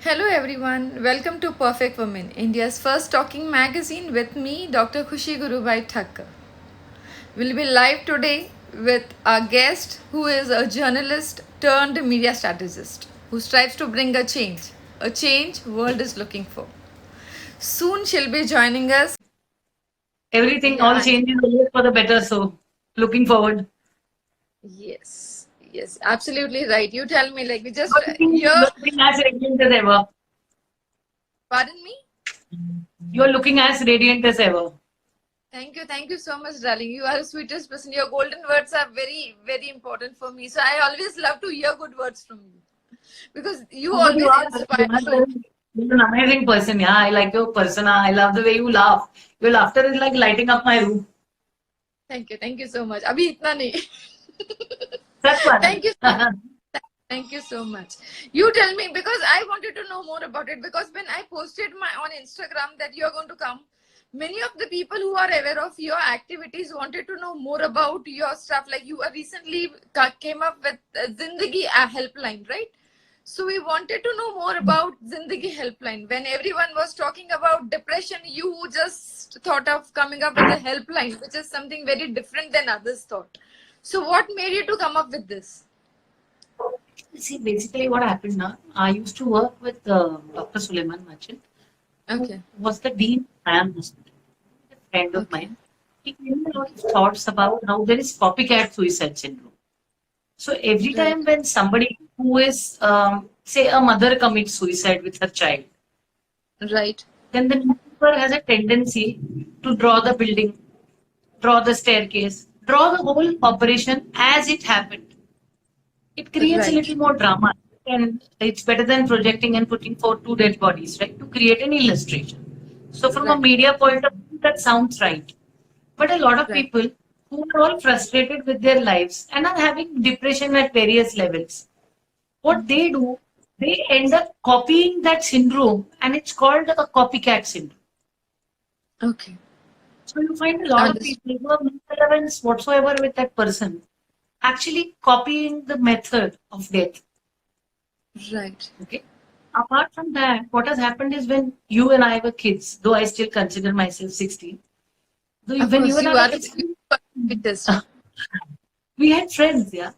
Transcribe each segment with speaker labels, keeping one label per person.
Speaker 1: Hello everyone, welcome to Perfect Women, India's first talking magazine with me, Dr. Khushi Gurubai Thakkar. We'll be live today with our guest who is a journalist turned media strategist who strives to bring a change world is looking for. Soon she'll be joining us.
Speaker 2: Everything, all
Speaker 1: Yeah,
Speaker 2: changes always for the better. So, looking forward.
Speaker 1: yes, absolutely right. You tell me, like, we just,
Speaker 2: You're looking as radiant as ever.
Speaker 1: pardon me?
Speaker 2: You're looking as radiant as ever.
Speaker 1: Thank you so much, darling. You are the sweetest person. Your golden words are very important for me. So I always love to hear good words from you because you
Speaker 2: But you
Speaker 1: always
Speaker 2: are,
Speaker 1: inspire me.
Speaker 2: you're an amazing person. Yeah, I like your persona. I love the way you laugh. Your laughter is like lighting up my room.
Speaker 1: Thank you so much. अभी इतना नहीं.
Speaker 2: That's one.
Speaker 1: Thank you so Thank you so much. You tell me because I wanted to know more about it because when I posted my on Instagram that you are going to come, many of the people who are aware of your activities wanted to know more about your stuff. Like you recently came up with Zindagi helpline, right? So we wanted to know more about Zindagi helpline. When everyone was talking about depression, you just thought of coming up with a helpline, which is something very different than others thought. So what made you to come up with this?
Speaker 2: See, basically, what happened now, I used to work with Dr. Suleiman Merchant, who
Speaker 1: Okay.
Speaker 2: was the dean of Sion Hospital, a friend of
Speaker 1: Okay.
Speaker 2: mine. He gave me a lot of thoughts about how there is copycat suicide syndrome. So every
Speaker 1: Right.
Speaker 2: time when somebody who is, say, a mother commits suicide with her child,
Speaker 1: Right.
Speaker 2: then the newspaper has a tendency to draw the building, draw the staircase, draw the whole operation as it happened. It creates a
Speaker 1: Right.
Speaker 2: little more drama, and it's better than projecting and putting forth two dead bodies, right? To create an illustration. So from a
Speaker 1: Right.
Speaker 2: media point of view, that sounds right. But a lot of
Speaker 1: Right.
Speaker 2: people who are all frustrated with their lives and are having depression at various levels, what they do, they end up copying that syndrome, and it's called a copycat syndrome.
Speaker 1: Okay.
Speaker 2: So you find a lot of
Speaker 1: Understood.
Speaker 2: people who have no relevance whatsoever with that person actually copying the method of death.
Speaker 1: Right.
Speaker 2: Okay. Apart from that, what has happened is when you and I were kids, though I still consider myself 16, though
Speaker 1: Of
Speaker 2: when you
Speaker 1: course,
Speaker 2: and I
Speaker 1: you
Speaker 2: were
Speaker 1: are
Speaker 2: kids,
Speaker 1: the sweetest.
Speaker 2: we had friends, yeah.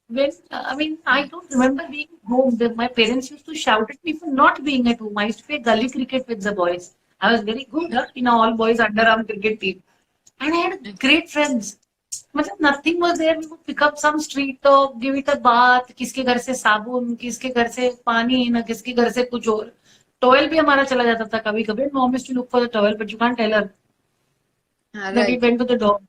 Speaker 2: When I mean, I don't remember being home. My parents used to shout at me for not being at home. I used to play gully cricket with the boys. I was very good in a all boys underarm cricket team, and I had great friends. मतलब nothing was there. We would pick up some street talk, give it a bath. किसके घर से साबुन, किसके घर से पानी, ना किसके घर से कुछ और. Towel भी हमारा चला जाता था कभी कभी. Mom used to look for the towel, but you can't tell her that it
Speaker 1: Right.
Speaker 2: went to the dog.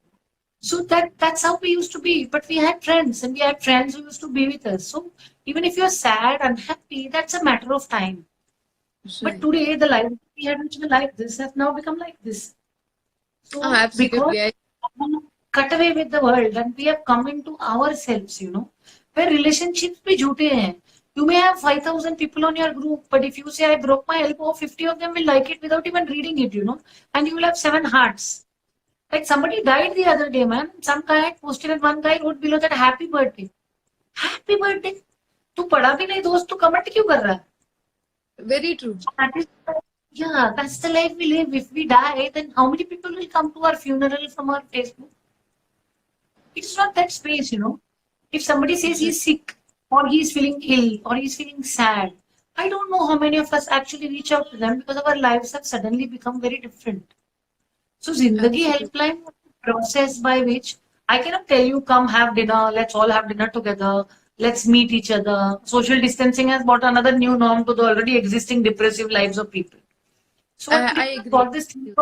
Speaker 2: So that's how we used to be. But we had friends, and we had friends who used to be with us. So even if you're sad, unhappy, that's a matter of time. But
Speaker 1: Right.
Speaker 2: today, the life we had which were like this have now become like this.
Speaker 1: Oh,
Speaker 2: So because
Speaker 1: absolutely.
Speaker 2: we cut away with the world and we have come into ourselves, where relationships be jhoote hain. You may have 5,000 people on your group, but if you say I broke my elbow, 50 of them will like it without even reading it, and you will have 7 hearts. Like somebody died the other day, man. Some guy had posted and one guy wrote below that happy birthday. Happy birthday. तू पढ़ा भी नहीं दोस्त तू comment क्यों कर रहा है?
Speaker 1: Very true.
Speaker 2: That is, yeah, that's the life we live. If we die, then how many people will come to our funeral from our Facebook? It's not that space. If somebody says
Speaker 1: Right.
Speaker 2: he's sick or he's feeling ill or he's feeling sad, I don't know how many of us actually reach out to them because our lives have suddenly become very different. So Zindagi
Speaker 1: Absolutely.
Speaker 2: Helpline was the process by which I cannot tell you, come have dinner, let's all have dinner together, let's meet each other. Social distancing has brought another new norm to the already existing depressive lives of people. So what
Speaker 1: I
Speaker 2: people have
Speaker 1: agree.
Speaker 2: got this thing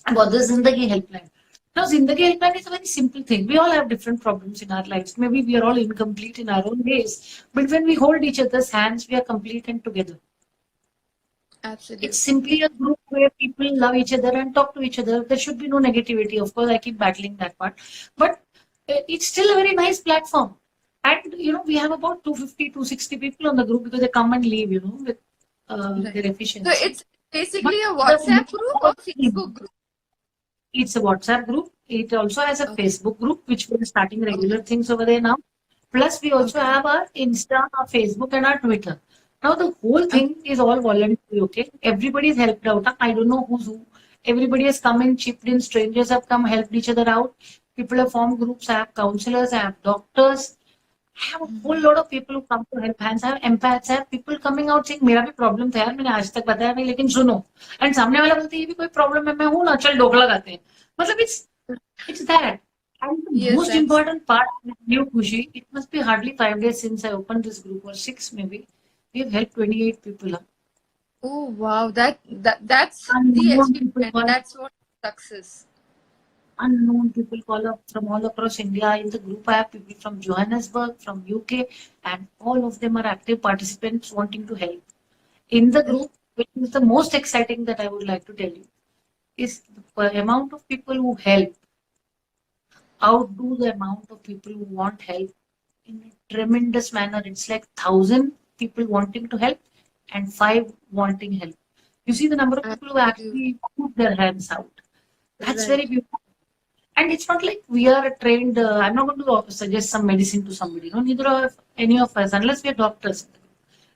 Speaker 2: about the Zindagi Helpline. Now, Zindagi Helpline is a very simple thing. We all have different problems in our lives. Maybe we are all incomplete in our own ways. But when we hold each other's hands, we are complete and together. It's
Speaker 1: Absolutely.
Speaker 2: simply a group where people love each other and talk to each other. There should be no negativity. Of course, I keep battling that part. But it's still a very nice platform. And, we have about 250, 260 people on the group because they come and leave, with
Speaker 1: Right.
Speaker 2: their
Speaker 1: So
Speaker 2: efficiency.
Speaker 1: it's
Speaker 2: But
Speaker 1: basically a
Speaker 2: the
Speaker 1: WhatsApp group or Facebook group.
Speaker 2: it's a WhatsApp group. It also has a
Speaker 1: Okay.
Speaker 2: Facebook group, which we're starting
Speaker 1: Okay.
Speaker 2: regular things over there now. Plus, we also
Speaker 1: Okay.
Speaker 2: have our Insta, our Facebook, and our Twitter. Now the whole thing is all voluntary, okay? Everybody is helped out. I don't know who's who. Everybody has come in, chipped in. Strangers have come, helped each other out. People have formed groups. I have counselors. I have doctors. I have a whole lot of people who come to help hands. I have empaths. I have people coming out saying मेरा भी problem था यार मैंने आज तक बताया नहीं लेकिन सुनो. And सामने वाला बोलते ये भी कोई problem है मैं हूँ ना चल ढोकला खाते हैं. मतलब it's that. And the
Speaker 1: Yes,
Speaker 2: most important part with you, Khushi, it must be hardly 5 days since I opened this group or 6 maybe. We have helped 28 people. Huh?
Speaker 1: oh wow, that's the
Speaker 2: Unknown people
Speaker 1: achievement.
Speaker 2: call,
Speaker 1: That's what success.
Speaker 2: unknown people call up from all across India. In the group, I have people from Johannesburg, from UK, and all of them are active participants wanting to help. In the group, which is the most exciting that I would like to tell you, is the amount of people who help outdo the amount of people who want help in a tremendous manner. It's like 1,000 people wanting to help and 5 wanting help. You see the number of people who actually put their hands out. That's very
Speaker 1: Right.
Speaker 2: beautiful. And it's not like we are trained. I'm not going to suggest some medicine to somebody. No, neither are any of us, unless we are doctors.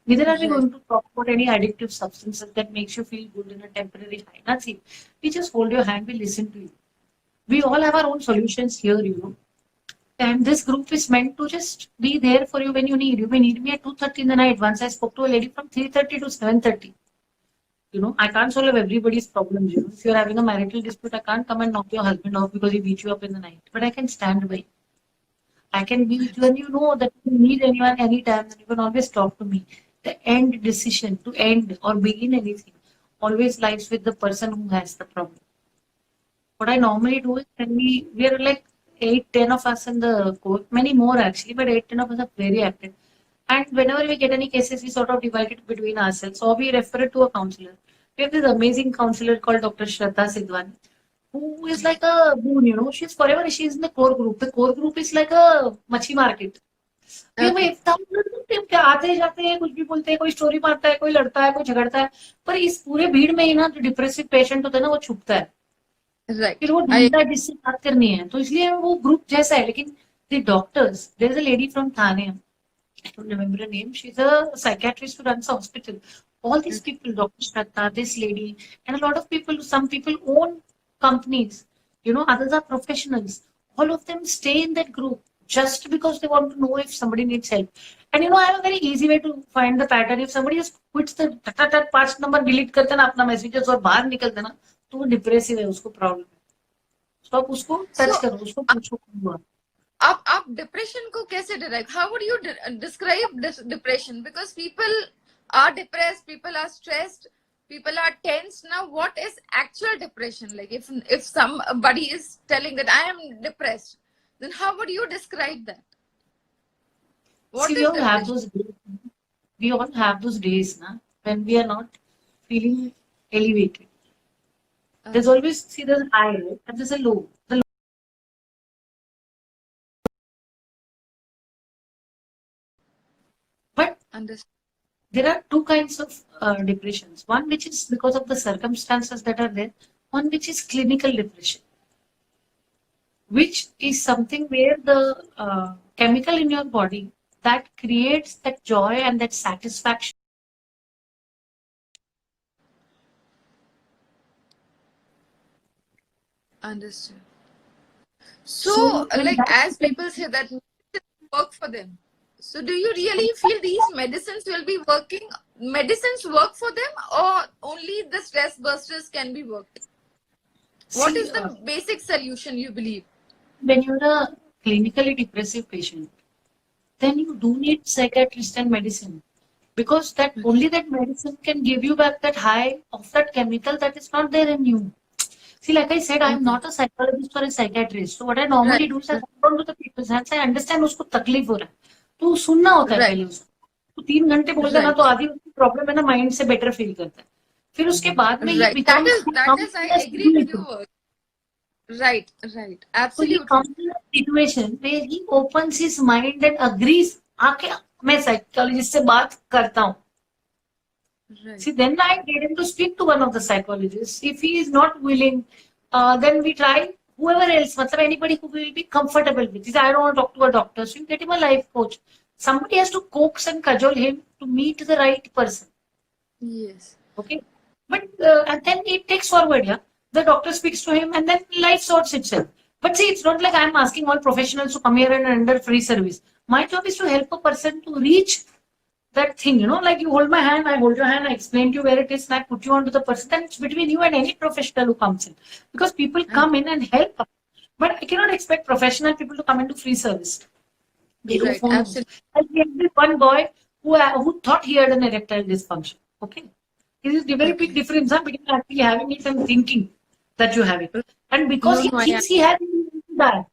Speaker 2: Neither are we
Speaker 1: Right.
Speaker 2: going to talk about any addictive substances that makes you feel good in a temporary high. Nothing. We just hold your hand, we listen to you. We all have our own solutions here, you know. And this group is meant to just be there for you when you need. You may need me at 2:30 in the night. Once I spoke to a lady from 3:30 to 7:30. You know, I can't solve everybody's problems. You know, if you're having a marital dispute, I can't come and knock your husband off because he beat you up in the night. But I can stand by. I can be with you, and you know that if you need anyone anytime, then you can always talk to me. The end decision to end or begin anything always lies with the person who has the problem. What I normally do is when we are like 8, 10 of us in the court, many more actually, but 8, 10 of us are very active. And whenever we get any cases, we sort of divide it between ourselves, or we refer it to a counselor. We have this amazing counselor called Dr. Shraddha Sidhwani, who is like a boon, you know. She's forever, she's in the core group. The core group is like a machi market. ये मैं
Speaker 1: Okay.
Speaker 2: इतना क्या आते जाते हैं कुछ भी बोलते हैं कोई स्टोरी मारता है कोई लड़ता है कोई झगड़ता है पर इस पूरे भीड़ में ही ना जो डिप्रेसिव पेशेंट होता है ना वो छुपता है
Speaker 1: Right.
Speaker 2: फिर वो
Speaker 1: I
Speaker 2: ढूंढता है जिससे बात करनी है तो इसलिए वो ग्रुप जैसा है लेकिन the doctors there is a lady from Thane I don't remember her name. She's a psychiatrist who runs a hospital. All these people, Dr. Shraddha, this lady, and a lot of people, some people own companies. You know, others are professionals. All of them stay in that group just because they want to know if somebody needs help. And you know, I have a very easy way to find the pattern. If somebody just quits the tat 5 number delete करते हैं ना अपना messages और बाहर निकलते हैं ना तो वो डिप्रेसिव है उसको प्रॉब्लम है तो आप उसको टच
Speaker 1: so
Speaker 2: करो उसको पूछो क्यों हुआ
Speaker 1: आप depression को कैसे derive? How would you describe this depression? Because people are depressed, people are stressed, people are tense. Now, what is actual depression? Like, if somebody is telling that I am depressed, then how would you describe that?
Speaker 2: See,
Speaker 1: What
Speaker 2: we
Speaker 1: is
Speaker 2: all have
Speaker 1: depression?
Speaker 2: those days. We all have those days, na, when we are not feeling elevated. There's always, see, there's a high, right? And there's a low. But
Speaker 1: Understand.
Speaker 2: there are two kinds of depressions. One which is because of the circumstances that are there. One which is clinical depression, which is something where the chemical in your body that creates that joy and that satisfaction.
Speaker 1: Understood.
Speaker 2: So
Speaker 1: So,
Speaker 2: when
Speaker 1: like, as
Speaker 2: that
Speaker 1: people say that medicines work for them. So, do you really feel these medicines will be working? Medicines work for them, or only the stress busters can be worked? What
Speaker 2: see,
Speaker 1: is the basic solution you believe?
Speaker 2: when you're a clinically depressive patient, then you do need psychiatrist and medicine because that only that medicine can give you back that high of that chemical that is not there in you. See, like I said, I am
Speaker 1: Okay.
Speaker 2: not a psychologist or a psychiatrist. So what I
Speaker 1: Right.
Speaker 2: normally do is I come down to the people's hands. I understand उसको तकलीफ हो रहा है तो सुनना होता है
Speaker 1: Right.
Speaker 2: पहले उसको तो 3 घंटे बोलता है ना
Speaker 1: Right.
Speaker 2: तो आधी उसकी प्रॉब्लम है ना माइंड से बेटर फील करता है फिर उसके बाद में he
Speaker 1: Right. That
Speaker 2: becomes
Speaker 1: is that is I agree with you.
Speaker 2: situated.
Speaker 1: Right. Right.
Speaker 2: So he
Speaker 1: Absolutely.
Speaker 2: comes in a situation where he opens his mind and agrees आके मैं psychologist से बात करता हूँ
Speaker 1: Right.
Speaker 2: See, then I get him to speak to one of the psychologists. If he is not willing, then we try whoever else, matlab anybody who will be comfortable with. He says, I don't want to talk to a doctor. So you get him a life coach. Somebody has to coax and cajole him to meet the right person.
Speaker 1: Yes.
Speaker 2: Okay. But and then it takes forward, yeah. The doctor speaks to him and then life sorts itself. But see, it's not like I'm asking all professionals to come here and render free service. My job is to help a person to reach that thing, like you hold my hand, I hold your hand, I explain to you where it is, and I put you onto the person. Then it's between you and any professional who comes in. Because people come in and help us. But I cannot expect professional people to come into free service. They do
Speaker 1: Right.
Speaker 2: phone.
Speaker 1: Absolutely.
Speaker 2: And we had this one boy who thought he had an erectile dysfunction. Okay. This is a very big
Speaker 1: Okay.
Speaker 2: difference between actually having it and thinking that you have it. And because
Speaker 1: No,
Speaker 2: he
Speaker 1: no, I
Speaker 2: thinks he has it, he will die.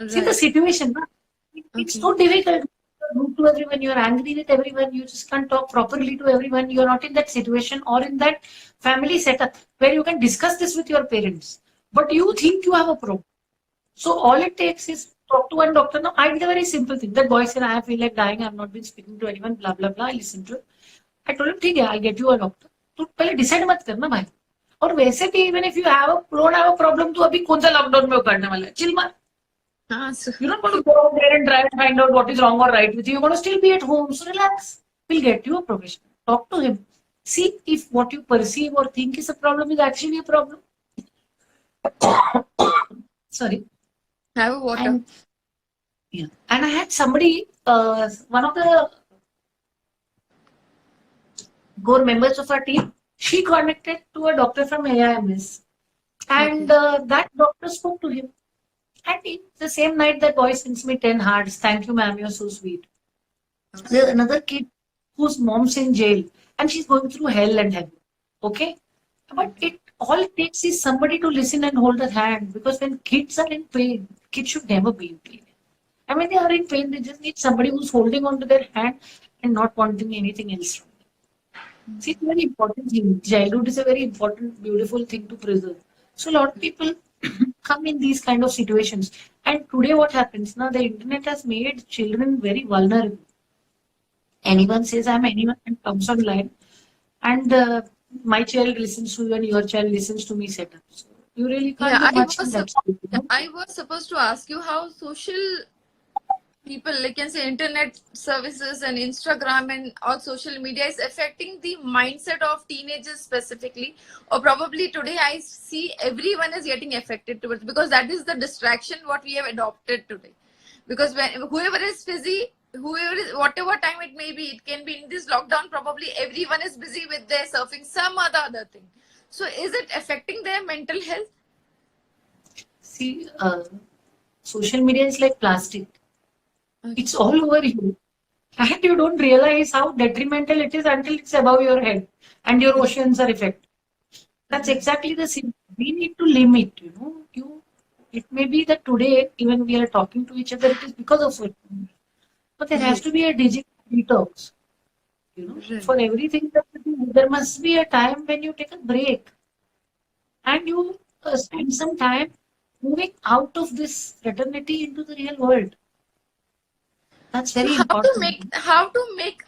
Speaker 2: See the
Speaker 1: right.
Speaker 2: situation, na? It's
Speaker 1: Okay.
Speaker 2: so difficult. You're rude to everyone, you're angry with everyone, you just can't talk properly to everyone. You're not in that situation or in that family setup where you can discuss this with your parents. But you think you have a problem. So all it takes is talk to one doctor. Now, I did a very simple thing. That boy said, I feel like dying. I've not been speaking to anyone, blah, blah, blah. I listened to it. I told him, ठीक है, I'll get you a doctor. तू पहले decide मत करना भाई. और वैसे भी even if you don't have a problem, तो अभी कौन सा lockdown में वो करने वाला है? Chill मार.
Speaker 1: So
Speaker 2: You're not going to go out there and try and find out what is wrong or right with you. You're going to still be at home. So relax. We'll get you a professional. Talk to him. See if what you perceive or think is a problem is actually a problem. Sorry.
Speaker 1: have a water.
Speaker 2: And, yeah. And I had somebody, one of the core members of our team, she connected to a doctor from AIMS. And that doctor spoke to him. And the same night, that boy sends me 10 hearts. Thank you, ma'am. You're so sweet. There's another kid whose mom's in jail and she's going through hell and heaven. Okay? But it all it takes is somebody to listen and hold her hand, because when kids are in pain, kids should never be in pain. And when they are in pain, they just need somebody who's holding on to their hand and not wanting anything else from them. See, it's a very important thing. Childhood is a very important, beautiful thing to preserve. So a lot of people come in these kind of situations. And today what happens now, the internet has made children very vulnerable. Anyone says I'm anyone and comes online, and my child listens to you and your child listens to me set up. So you really can't
Speaker 1: Yeah,
Speaker 2: do much in that.
Speaker 1: I was supposed to ask you how social people, like can say internet services and Instagram and all social media is affecting the mindset of teenagers specifically, or probably today I see everyone is getting affected towards, because that is the distraction what we have adopted today. Because when whoever is busy, whoever is whatever time it may be, it can be in this lockdown, probably everyone is busy with their surfing some other thing. So is it affecting their mental health?
Speaker 2: See, social media is like plastic. It's all over you. And you don't realize how detrimental it is until it's above your head and your oceans are affected. That's exactly the same. We need to limit, it may be that today, even we are talking to each other, it is because of social media. But there has to be a digital detox. For everything that you do, there must be a time when you take a break and you spend some time moving out of this fraternity into the real world. That's very important.
Speaker 1: How to make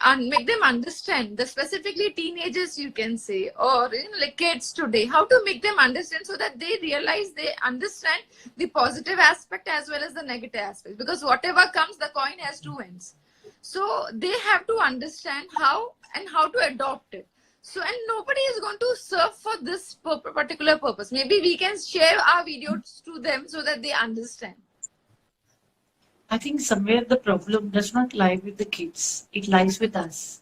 Speaker 1: them understand, the specifically teenagers you can say, or like kids today, how to make them understand so that they realize, they understand the positive aspect as well as the negative aspect, because whatever comes, the coin has two ends. So they have to understand how to adopt it. So, and nobody is going to serve for this particular purpose. Maybe we can share our videos to them so that they understand.
Speaker 2: I think somewhere the problem does not lie with the kids. It lies with us.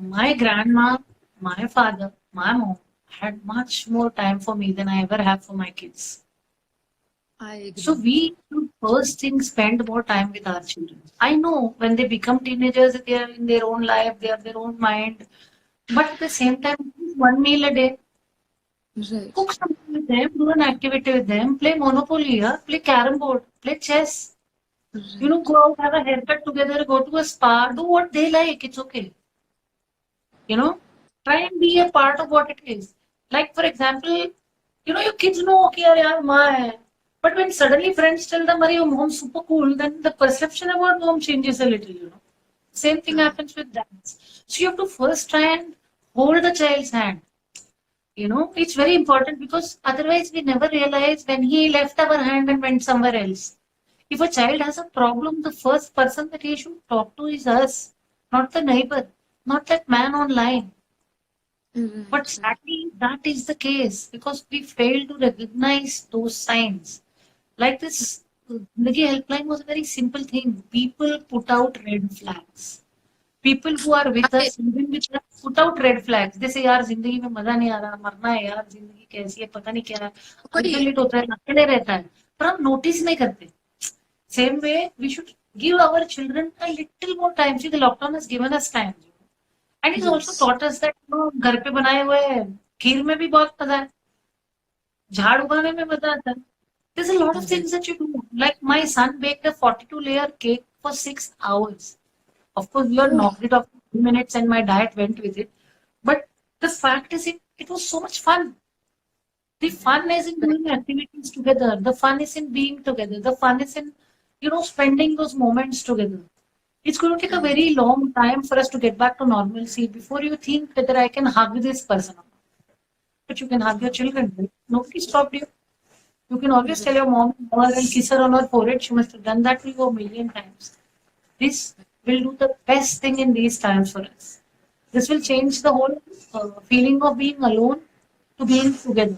Speaker 2: My grandma, my father, my mom had much more time for me than I ever have for my kids.
Speaker 1: I agree.
Speaker 2: So we should first thing spend more time with our children. I know when they become teenagers, they are in their own life, they have their own mind. But at the same time, one meal a day.
Speaker 1: Right.
Speaker 2: Cook something with them, do an activity with them, play Monopoly, play Carrom board, play chess.
Speaker 1: Right.
Speaker 2: Go out, have a haircut together, go to a spa, do what they like, it's okay. Try and be a part of what it is. Like, for example, your kids know, okay, yaar, maa hai. But when suddenly friends tell them, your mom's super cool, then the perception about mom changes a little, Same thing happens with dads. So you have to first try and hold the child's hand. It's very important, because otherwise we never realize when he left our hand and went somewhere else. If a child has a problem, the first person that he should talk to is us. not the neighbor, not that man online.
Speaker 1: Right,
Speaker 2: But
Speaker 1: right.
Speaker 2: sadly, that is the case because we fail to recognize those signs. Like this Zindagi helpline was a very simple thing. People put out red flags. People who are with
Speaker 1: I,
Speaker 2: us, living with us, put out red flags. They say यार जिंदगी में मजा नहीं आ रहा, मरना है यार, जिंदगी कैसी है पता नहीं क्या है,
Speaker 1: wait,
Speaker 2: अल्टरनेट होता है, अकेले रहता है, पर हम नोटिस नहीं करते. Same way, we should give our children a little more time. See, the lockdown has given us time. And it's also
Speaker 1: yes.
Speaker 2: taught us that घर पे बनाए हुए खीर में भी बहुत मजा है, झाड़ उगाने में मजा आता है. There's a lot of
Speaker 1: Right.
Speaker 2: things that you do. Like my son baked a 42-layer cake for 6 hours. Of course, we all
Speaker 1: Oh,
Speaker 2: knocked it off in 2 minutes and my diet went with it. But the fact is, it was so much fun. The fun is in
Speaker 1: right.
Speaker 2: doing activities together. The fun is in being together. The fun is in, spending those moments together. It's going to take a
Speaker 1: Right.
Speaker 2: very long time for us to get back to normalcy before you think whether I can hug this person or not. But you can hug your children, right? Nobody stopped you. You can always tell your mom and kiss her on her forehead. She must have done that to you a million times. This will do the best thing in these times for us. This will change the whole feeling of being alone to being together.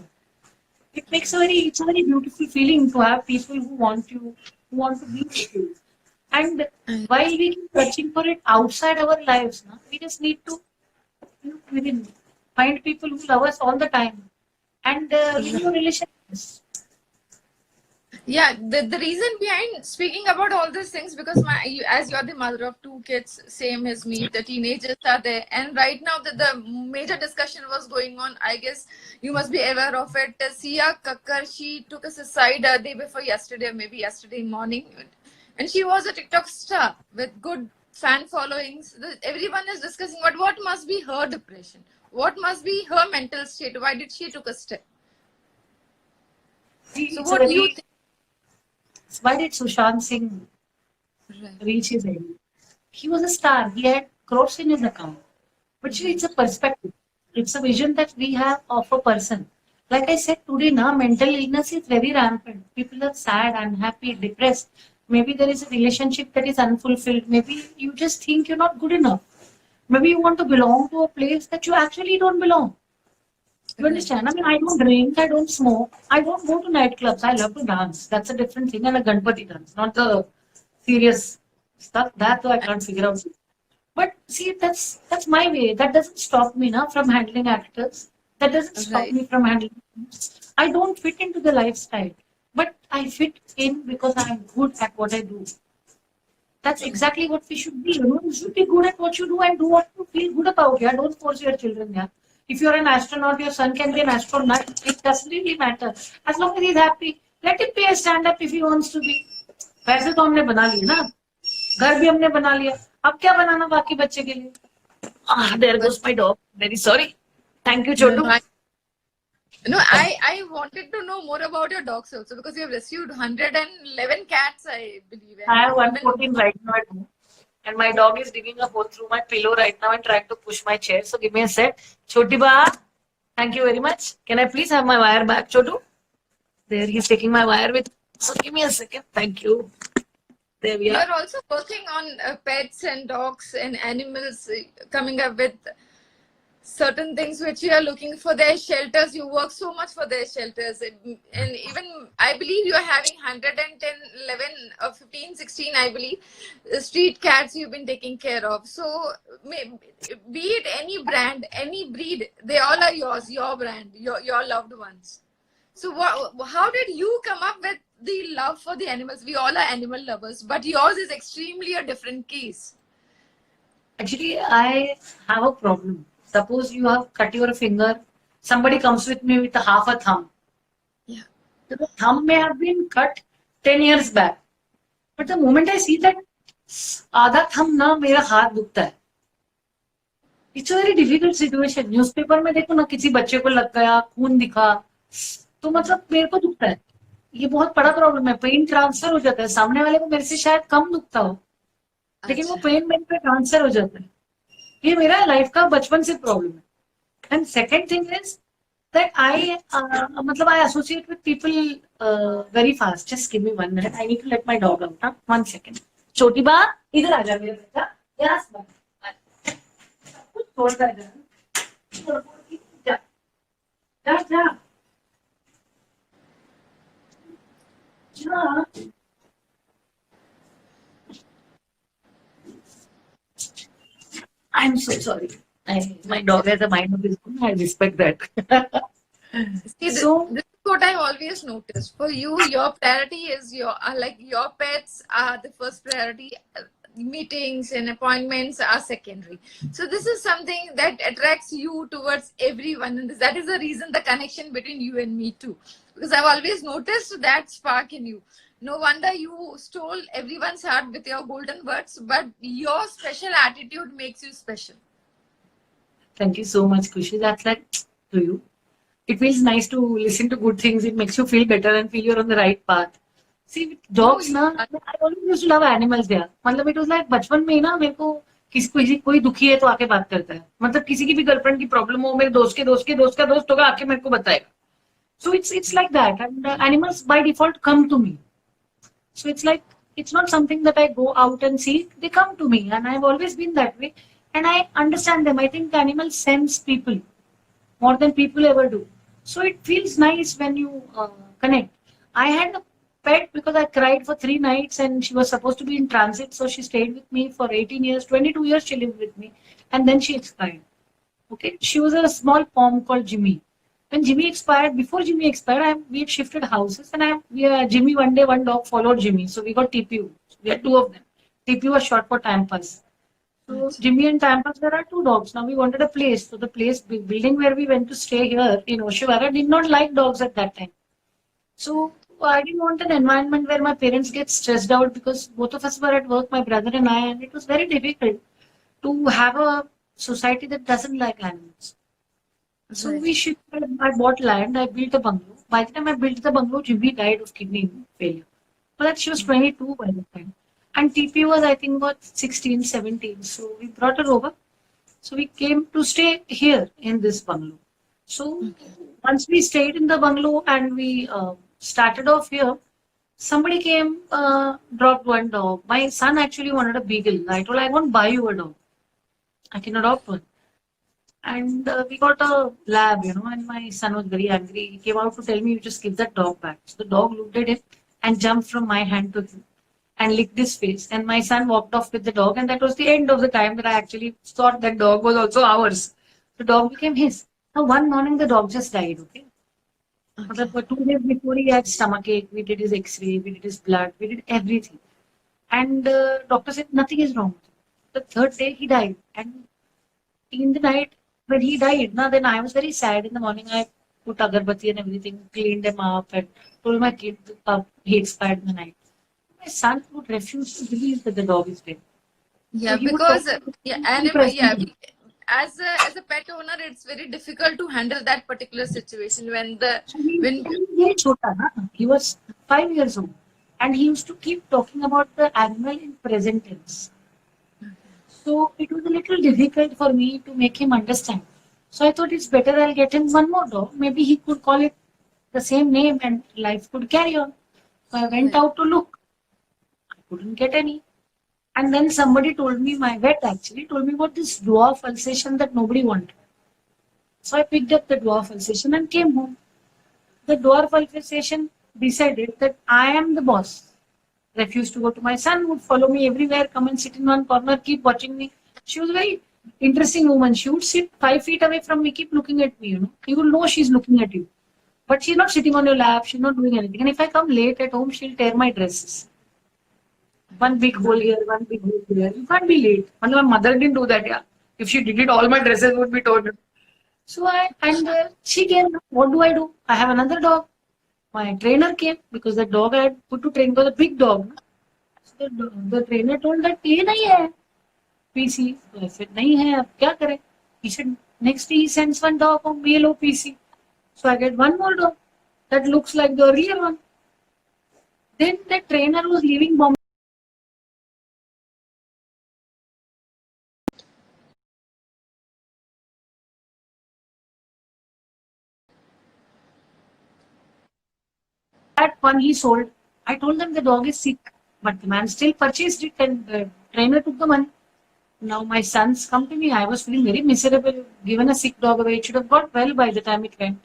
Speaker 2: It's a very beautiful feeling to have people who want you, who want to be with you. And
Speaker 1: Right.
Speaker 2: while we keep searching for it outside our lives, na, we just need to within find people who love us all the time and renew relationships.
Speaker 1: Yeah, the reason behind speaking about all these things because as you're the mother of two kids, same as me, the teenagers are there, and right now the major discussion was going on. I guess you must be aware of it. Sia Kakkar, she took a suicide a day before yesterday, or maybe yesterday morning, and she was a TikTok star with good fan followings. Everyone is discussing what must be her depression, what must be her mental state. Why did she took a step?
Speaker 2: See,
Speaker 1: So
Speaker 2: it's a
Speaker 1: what do you
Speaker 2: very
Speaker 1: think?
Speaker 2: why did Sushant Singh
Speaker 1: Right.
Speaker 2: reach his end? He was a star. He had crores in his account. But see, it's a perspective. It's a vision that we have of a person. Like I said today, now mental illness is very rampant. People are sad, unhappy, depressed. Maybe there is a relationship that is unfulfilled. Maybe you just think you're not good enough. Maybe you want to belong to a place that you actually don't belong. You
Speaker 1: Right.
Speaker 2: understand? I mean, I don't drink, I don't smoke, I don't go to nightclubs. I love to dance. That's a different thing. And a Ganpati dance, not the serious stuff. That though I can't figure out. But see, that's my way. That doesn't stop me now from handling actors. That doesn't stop
Speaker 1: Right.
Speaker 2: me from handling. I don't fit into the lifestyle, but I fit in because I'm good at what I do. That's exactly what we should be. You should be good at what you do and do what you feel good about. Yeah, don't force your children. Yeah, if you're an astronaut, your son can be an astronaut. It doesn't really matter. As long as he's happy, let him be a stand-up if he wants to be. पैसे तो हमने बना लिए ना, घर भी हमने बना लिया. अब क्या बनाना बाकी बच्चे के लिए? Ah, there
Speaker 1: But
Speaker 2: goes my dog. Very sorry. Thank you,
Speaker 1: no,
Speaker 2: Chotu.
Speaker 1: I wanted to know more about your dogs also because you have rescued 111 cats, I believe.
Speaker 2: I have
Speaker 1: And even
Speaker 2: 114 right now at home. And my dog is digging a hole through my pillow right now and trying to push my chair. So give me a sec. Choti ba, thank you very much. Can I please have my wire back, Chotu? There, he's taking my wire with. So give me a second. Thank you. There we
Speaker 1: you
Speaker 2: are.
Speaker 1: are also working on pets and dogs and animals, coming up with certain things which you are looking for their shelters. You work so much for their shelters, and even I believe you are having 110, 11, or 15, 16, I believe, street cats you've been taking care of. So be it any brand, any breed, they all are yours, your brand, your loved ones. So how did you come up with the love for the animals? We all are animal lovers, but yours is extremely a different case.
Speaker 2: Actually, I have a problem. Suppose you have cut your finger, somebody comes with me with a half a thumb.
Speaker 1: Yeah.
Speaker 2: The thumb may have been cut 10 years back. But the moment I see that आधा thumb ना मेरा हाथ दुखता है. It's a very difficult situation. Newspaper में देखो ना किसी बच्चे को लग गया, खून दिखा, तो मतलब मेरे को दुखता है. ये बहुत बड़ा प्रॉब्लम है. पेन ट्रांसफर हो जाता है. सामने वाले को मेरे से शायद कम दुखता हो, लेकिन वो पेन मेरे पे ट्रांसफर हो जाता है. ये मेरा लाइफ का बचपन से प्रॉब्लम है. And second thing is that I मतलब I associate with people very fast. Just give me 1 minute. I need to let my dog out. 1 second. छोटी बा इधर आ जा मेरे बेटा. यस छोड़ कर जा जा जा जा. I'm so sorry. My dog has a mind of his own. I respect that.
Speaker 1: See,
Speaker 2: So,
Speaker 1: this is what I always noticed. For you, your priority is your like your pets are the first priority. Meetings and appointments are secondary. So this is something that attracts you towards everyone, and that is the reason the connection between you and me too. Because I've always noticed that spark in you. No wonder you stole everyone's heart with your golden words, but your special attitude makes you special.
Speaker 2: thank you so much, Kushi. That's like to you. It feels nice to listen to good things. It makes you feel better and feel you're on the right path. See, with
Speaker 1: No,
Speaker 2: dogs
Speaker 1: you
Speaker 2: ना,
Speaker 1: are.
Speaker 2: I always used to love animals there. मतलब it was like बचपन में ही ना मेरे को किसी कोई दुखी है तो आके बात करता है. मतलब किसी की भी गर्लफ्रेंड की प्रॉब्लम हो, मेरे दोस्त के दोस्त के दोस्त का दोस्त होगा, आके मेरे को बताएगा. So it's like that, and animals by default come to me. So it's like it's not something that I go out and seek. They come to me, and I've always been that way. And I understand them. I think animals sense people more than people ever do. So it feels nice when you connect. I had a pet because I cried for 3 nights, and she was supposed to be in transit. So she stayed with me for 18 years, 22 years she lived with me, and then she expired. Okay, she was a small pom called Jimmy. When Jimmy expired, before Jimmy expired, we had shifted houses, and Jimmy one day one dog followed Jimmy, so we got TPU. We had two of them. TPU was short for time pass. So Jimmy and time pass, there are two dogs. Now we wanted a place, so the building where we went to stay here in Oshiwara did not like dogs at that time. So I didn't want an environment where my parents get stressed out because both of us were at work, my brother and I, and it was very difficult to have a society that doesn't like animals. So
Speaker 1: Right.
Speaker 2: we shifted. I bought land. I built a bungalow. By the time I built the bungalow, Jimmy died of kidney failure. But that she was 22 by the time. And TP was, I think, about 16, 17. So we brought her over. So we came to stay here in this bungalow. So once we stayed in the bungalow and we started off here, somebody came, dropped one dog. My son actually wanted a beagle. I told, I won't buy you a dog. I can adopt one. And we got a lab, and my son was very angry. He came out to tell me, you just give that dog back. So the dog looked at him and jumped from my hand to him and licked his face. And my son walked off with the dog, and that was the end of the time that I actually thought that dog was also ours. The dog became his. Now, one morning, the dog just died, okay? But for 2 days before he had stomachache, we did his X-ray, we did his blood, we did everything. And doctor said nothing is wrong. The third day, he died. And in the night, when he died, then I was very sad. In the morning, I put agarbatti and everything, cleaned him up, and told my kid he expired in the night. My son would refuse to believe that the dog is dead. So
Speaker 1: Yeah,
Speaker 2: he would
Speaker 1: because
Speaker 2: talk to
Speaker 1: yeah,
Speaker 2: me presently.
Speaker 1: as a pet owner, it's very difficult to handle that particular situation
Speaker 2: So he
Speaker 1: when
Speaker 2: was very chota, na? He was 5 years old. And he used to keep talking about the animal in present tense. So it was a little difficult for me to make him understand. So I thought it's better I'll get him one more dog. Maybe he could call it the same name and life could carry on. So I went out to look. I couldn't get any. And then somebody told me, my vet actually told me about this dwarf Alsatian that nobody wanted. So I picked up the dwarf Alsatian and came home. The dwarf Alsatian decided that I am the boss. Refused to go to my son, would follow me everywhere, come and sit in one corner, keep watching me. She was a very interesting woman. She would sit 5 feet away from me, keep looking at me, You will know she's looking at you. But she's not sitting on your lap, she's not doing anything. And if I come late at home, she'll tear my dresses. One big hole here, one big hole here. You can't be late. My mother didn't do that, yeah. If she did it, all my dresses would be torn. So she came. What do? I have another dog. My trainer came because the dog I had put to train was a big dog. So the trainer told that ये नहीं है PC. So I said नहीं है अब क्या करें? He said next he sends one dog from BLO PC. So I get one more dog that looks like the earlier one. Then the trainer was leaving Bombay. That one he sold. I told them the dog is sick, but the man still purchased it and the trainer took the money. Now my sons come to me. I was feeling very miserable, given a sick dog away. It should have got well by the time it went.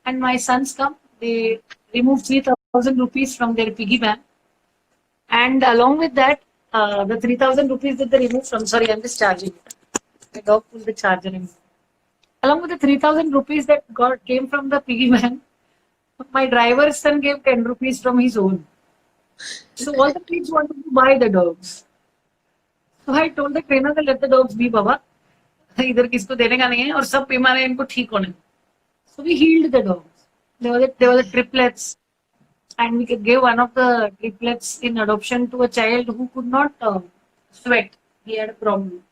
Speaker 2: And my sons come, they remove 3,000 rupees from their piggy bank. And along with that, the 3,000 rupees that they removed from, sorry, I'm just charging it. My dog pulled the charger in. Along with the 3,000 rupees that came from the piggy bank, my driver's son gave 10 rupees from his own. So all the kids wanted to buy the dogs. So I told the trainer to let the dogs be, Baba. इधर किसको देने का नहीं है और सब बीमार है इनको ठीक होने. So we healed the dogs. They were the triplets, and we gave one of the triplets in adoption to a child who could not sweat. He had a problem,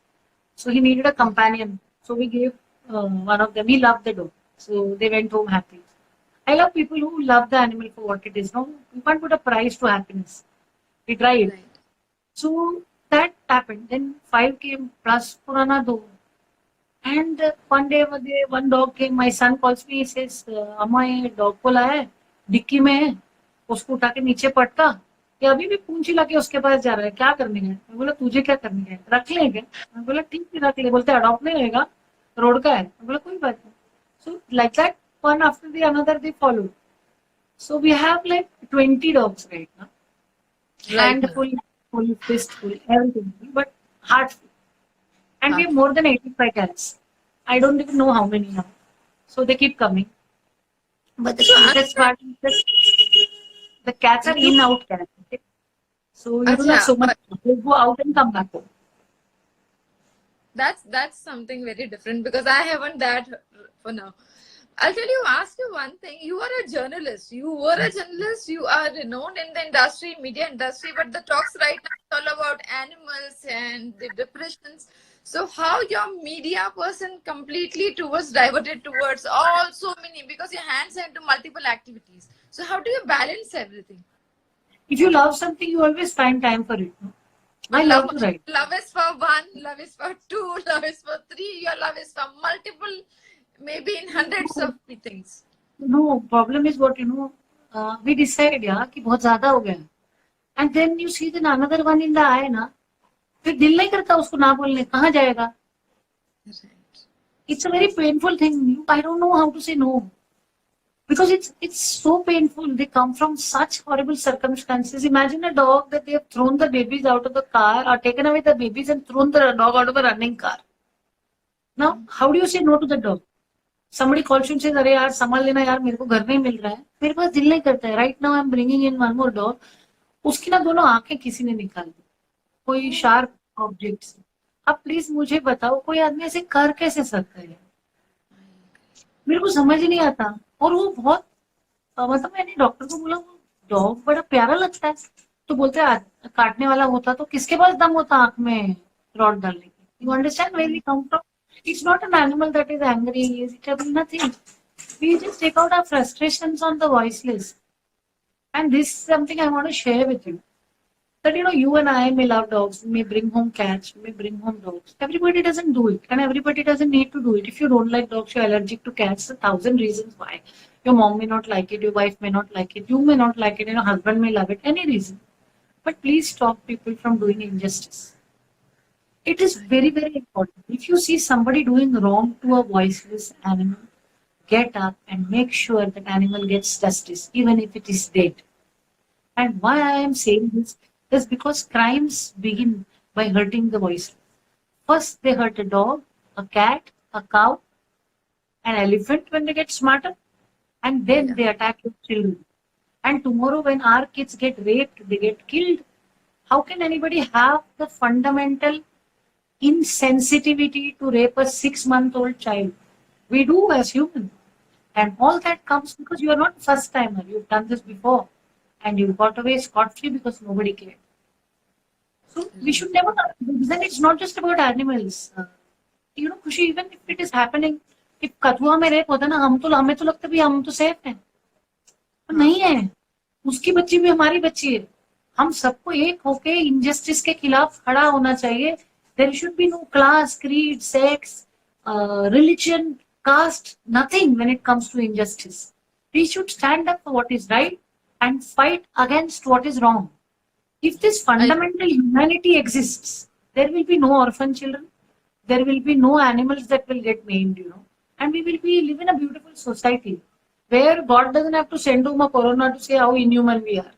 Speaker 2: so he needed a companion. So we gave one of them. He loved the dog, so they went home happy. I love people who love the animal for what it is. No, you can't put a price to happiness. We tried.
Speaker 1: Right.
Speaker 2: So that happened. Then 5 came plus Purana do. And one day one dog came. My son calls me. He says, "Amma, ये dog को लाया है, dicky में है, उसको उठा के नीचे पटका, ये अभी भी पूंछ हिला के उसके पास जा रहा है, क्या करने है?" मैं बोला, तुझे क्या करने है, रख ले क्या? मैं बोला, ठीक है रख ले. बोलते अडॉप्ट नहीं रहेगा, रोड का है. मैं बोला, कोई बात नहीं. So like that, one after the another they follow. So we have like 20 dogs right now.
Speaker 1: Right.
Speaker 2: Full, fistful, everything, but heartful. And we have more than 85 cats. I don't even know how many now. So they keep coming. But the cutest part is that the cats are in-out cats. Okay? So you don't have so much. They go out and come back home.
Speaker 1: That's something very different because I haven't that for now. I'll ask you one thing. You are a journalist. You were a journalist. You are renowned in the industry, media industry, but the talks right now is all about animals and the depressions. So how your media person completely diverted towards all so many, because your hands are into multiple activities. So how do you balance everything?
Speaker 2: If you love something, you always find time for it. No? I love to write.
Speaker 1: Love is for one, love is for two, love is for three, your love is for multiple, maybe in hundreds of things.
Speaker 2: No, problem is what, we decide, yeah, कि बहुत ज़्यादा हो गया. And then you see then another one in the eye, ना, फिर दिल नहीं करता उसको ना बोलने, कहाँ जाएगा? It's a very painful thing. I don't know how to say no. Because it's so painful. They come from such horrible circumstances. Imagine a dog that they have thrown the babies out of the car or taken away the babies and thrown the dog out of a running car. Now, how do you say no to the dog? Somebody calls you and says, "अरे यार संभाल लेना यार, मेरे को घर नहीं मिल रहा है." मेरे पास दिल नहीं करता है. Right now I'm bringing in one more dog. उसकी ना दोनों आंखें किसी ने निकाल दी. कोई शार्प ऑब्जेक्ट से. अब प्लीज मुझे बताओ, कोई आदमी ऐसे कर कैसे सकता है? मेरे को समझ नहीं आता. और वो बहुत मतलब मैंने डॉक्टर को बोला, वो डॉग बड़ा प्यारा लगता है. तो बोलते हैं काटने वाला होता तो किसके पास दम होता आंख में रॉड डालने की? You understand where we come from? It's not an animal that is angry. It has nothing. We just take out our frustrations on the voiceless. And this is something I want to share with you. That you and I may love dogs, we may bring home cats, we may bring home dogs. Everybody doesn't do it, and everybody doesn't need to do it. If you don't like dogs, you're allergic to cats, 1,000 reasons why. Your mom may not like it, your wife may not like it, you may not like it, your husband may love it, any reason. But please stop people from doing injustice. It is very, very important. If you see somebody doing wrong to a voiceless animal, get up and make sure that animal gets justice, even if it is dead. And why I am saying this is because crimes begin by hurting the voiceless. First, they hurt a dog, a cat, a cow, an elephant when they get smarter, and then they attack your children. And tomorrow, when our kids get raped, they get killed. How can anybody have the fundamental insensitivity to rape a 6-month-old child? We do as humans. And all that comes because you are not first timer. You've done this before. And you got away scot-free because nobody cared. So we should never, then it's not just about animals. Khushi, even if it is happening, if Kathua में rape होता ना, हमें तो लगता भी हम तो safe हैं. नहीं है. उसकी बच्ची भी हमारी बच्ची है. हम सबको एक होके injustice के खिलाफ खड़ा होना चाहिए. There should be no class, creed, sex, religion, caste, nothing when it comes to injustice. We should stand up for what is right and fight against what is wrong. If this fundamental humanity exists, there will be no orphan children. There will be no animals that will get maimed, and we will live in a beautiful society where God doesn't have to send home a corona to say how inhuman we are.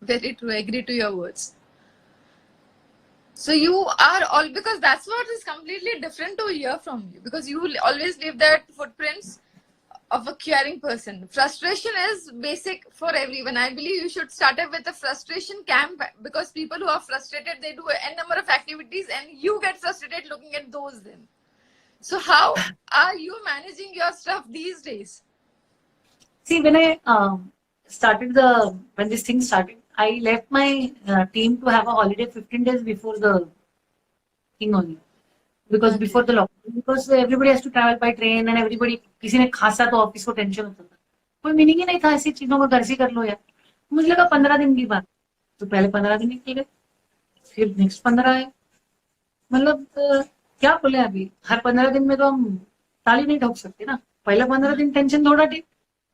Speaker 1: Very true. I agree to your words. So you are all, because that's what is completely different to hear from you, because you always leave that footprints of a caring person. Frustration is basic for everyone. I believe you should start up with a frustration camp, because people who are frustrated, they do a number of activities and you get frustrated looking at those then. So how are you managing your stuff these days?
Speaker 2: See, when I when this thing started, I left my team to have a holiday 15 days before the thing only. Because
Speaker 1: Okay.
Speaker 2: before the lockdown, because everybody has to travel by train and everybody, किसी ने खासा तो office को tension होता था, कोई meaning ही नहीं था ऐसी चीजों को घर से कर लो यार. मुझे लगा 15 दिन की बात, तो पहले 15 दिन निकल गए, फिर नेक्स्ट 15 आए. मतलब क्या बोले, अभी हर 15 दिन में तो हम ताली नहीं ठोक सकते ना. पहला 15 दिन टेंशन थोड़ा ठीक,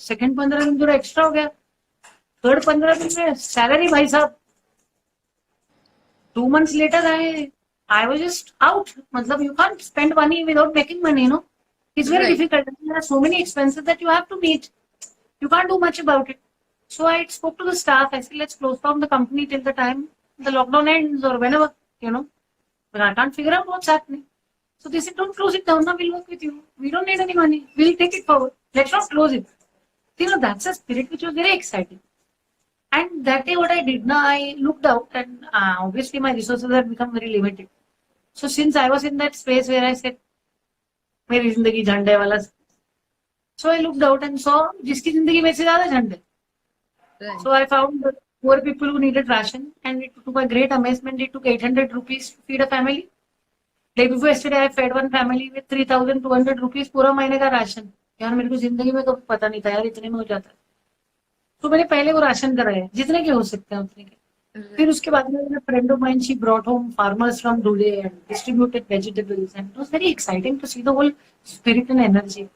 Speaker 2: सेकंड 15 दिन थोड़ा एक्स्ट्रा हो गया, थर्ड 15 दिन में सैलरी भाई साहब 2 months later I was just out. Matlab, you can't spend money without making money, It's very
Speaker 1: Right.
Speaker 2: difficult. There are so many expenses that you have to meet. You can't do much about it. So I spoke to the staff. I said, let's close down the company till the time the lockdown ends or whenever, But I can't figure out what's happening. So they said, don't close it down. Now we'll work with you. We don't need any money. We'll take it forward. Let's not close it. That's a spirit which was very exciting. And that day, what I did, I looked out, and obviously my resources had become very limited. So since I was in that space where I said, मेरी जिंदगी झंडे वाला, so I looked out and saw जिसकी जिंदगी में से ज्यादा झंडे.
Speaker 1: Right.
Speaker 2: So I found poor people who needed ration, and to my great amazement, it took 800 rupees to feed a family. Day before yesterday, I fed one family with 3,200 rupees पूरा महीने का ration. यार मेरे को जिंदगी में कभी पता नहीं था यार इतने में हो जाता है. तो मैंने पहले वो राशन कराया जितने के हो सकते हैं उतने के. फिर उसके बाद में friend of mine, she brought home farmers from Dhule and distributed vegetables, and it was very exciting to see the whole spirit and energy.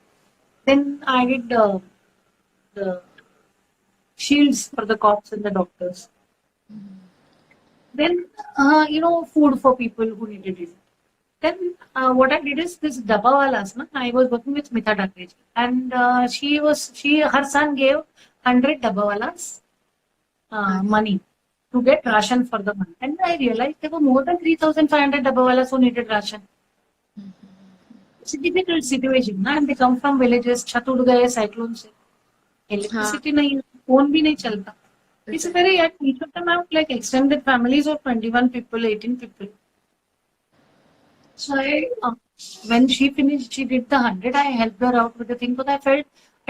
Speaker 2: Then I did the shields for the cops and the doctors. Then food for people who needed it. Then what I did is this Dabbawalas. I was working with Smita Dakrej, and her son gave 100 Dabbawalas money to get ration for the month. And I realized there were more than 3,500 Dabbawalas who needed ration. It's a difficult situation, and they come from villages, छत उड़ गए cyclone से, electricity नहीं, phone भी नहीं चलता. It's a very, at each of them I have like extended families of 21 people, 18 people. So when she finished, she did the 100, I helped her out with the thing, but I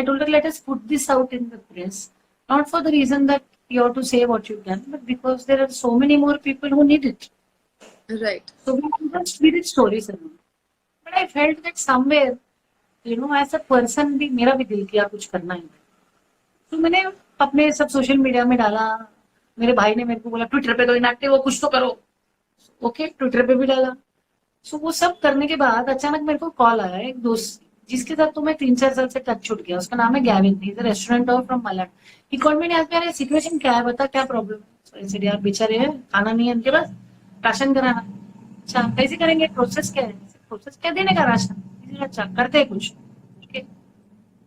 Speaker 2: told her, let us put this out in the press. Not for the reason that you have to say what you've done, but because there are so many more people who need it.
Speaker 1: Right.
Speaker 2: So we did stories around. But I felt that somewhere, as a person भी मेरा भी दिल किया कुछ करना है. तो मैंने अपने सब सोशल मीडिया में डाला. मेरे भाई ने मेरे को बोला ट्विटर पे तो इनएक्टिव हो, कुछ तो करो. ओके, ट्विटर पे भी डाला. सो वो सब करने के बाद अचानक मेरे को कॉल आया एक दोस्त जिसके साथ तो मैं 3-4 साल से टच छूट गया. उसका नाम है Gavin. He is a restaurant owner from Malad. He called me and यार सिचुएशन क्या है, बता क्या प्रॉब्लम है. सो यार बेचारे हैं, खाना नहीं है उनके पास, राशन कराना. अच्छा कैसे करेंगे, प्रोसेस क्या है. प्रोसेस क्या, देने का राशन. अच्छा करते हैं कुछ.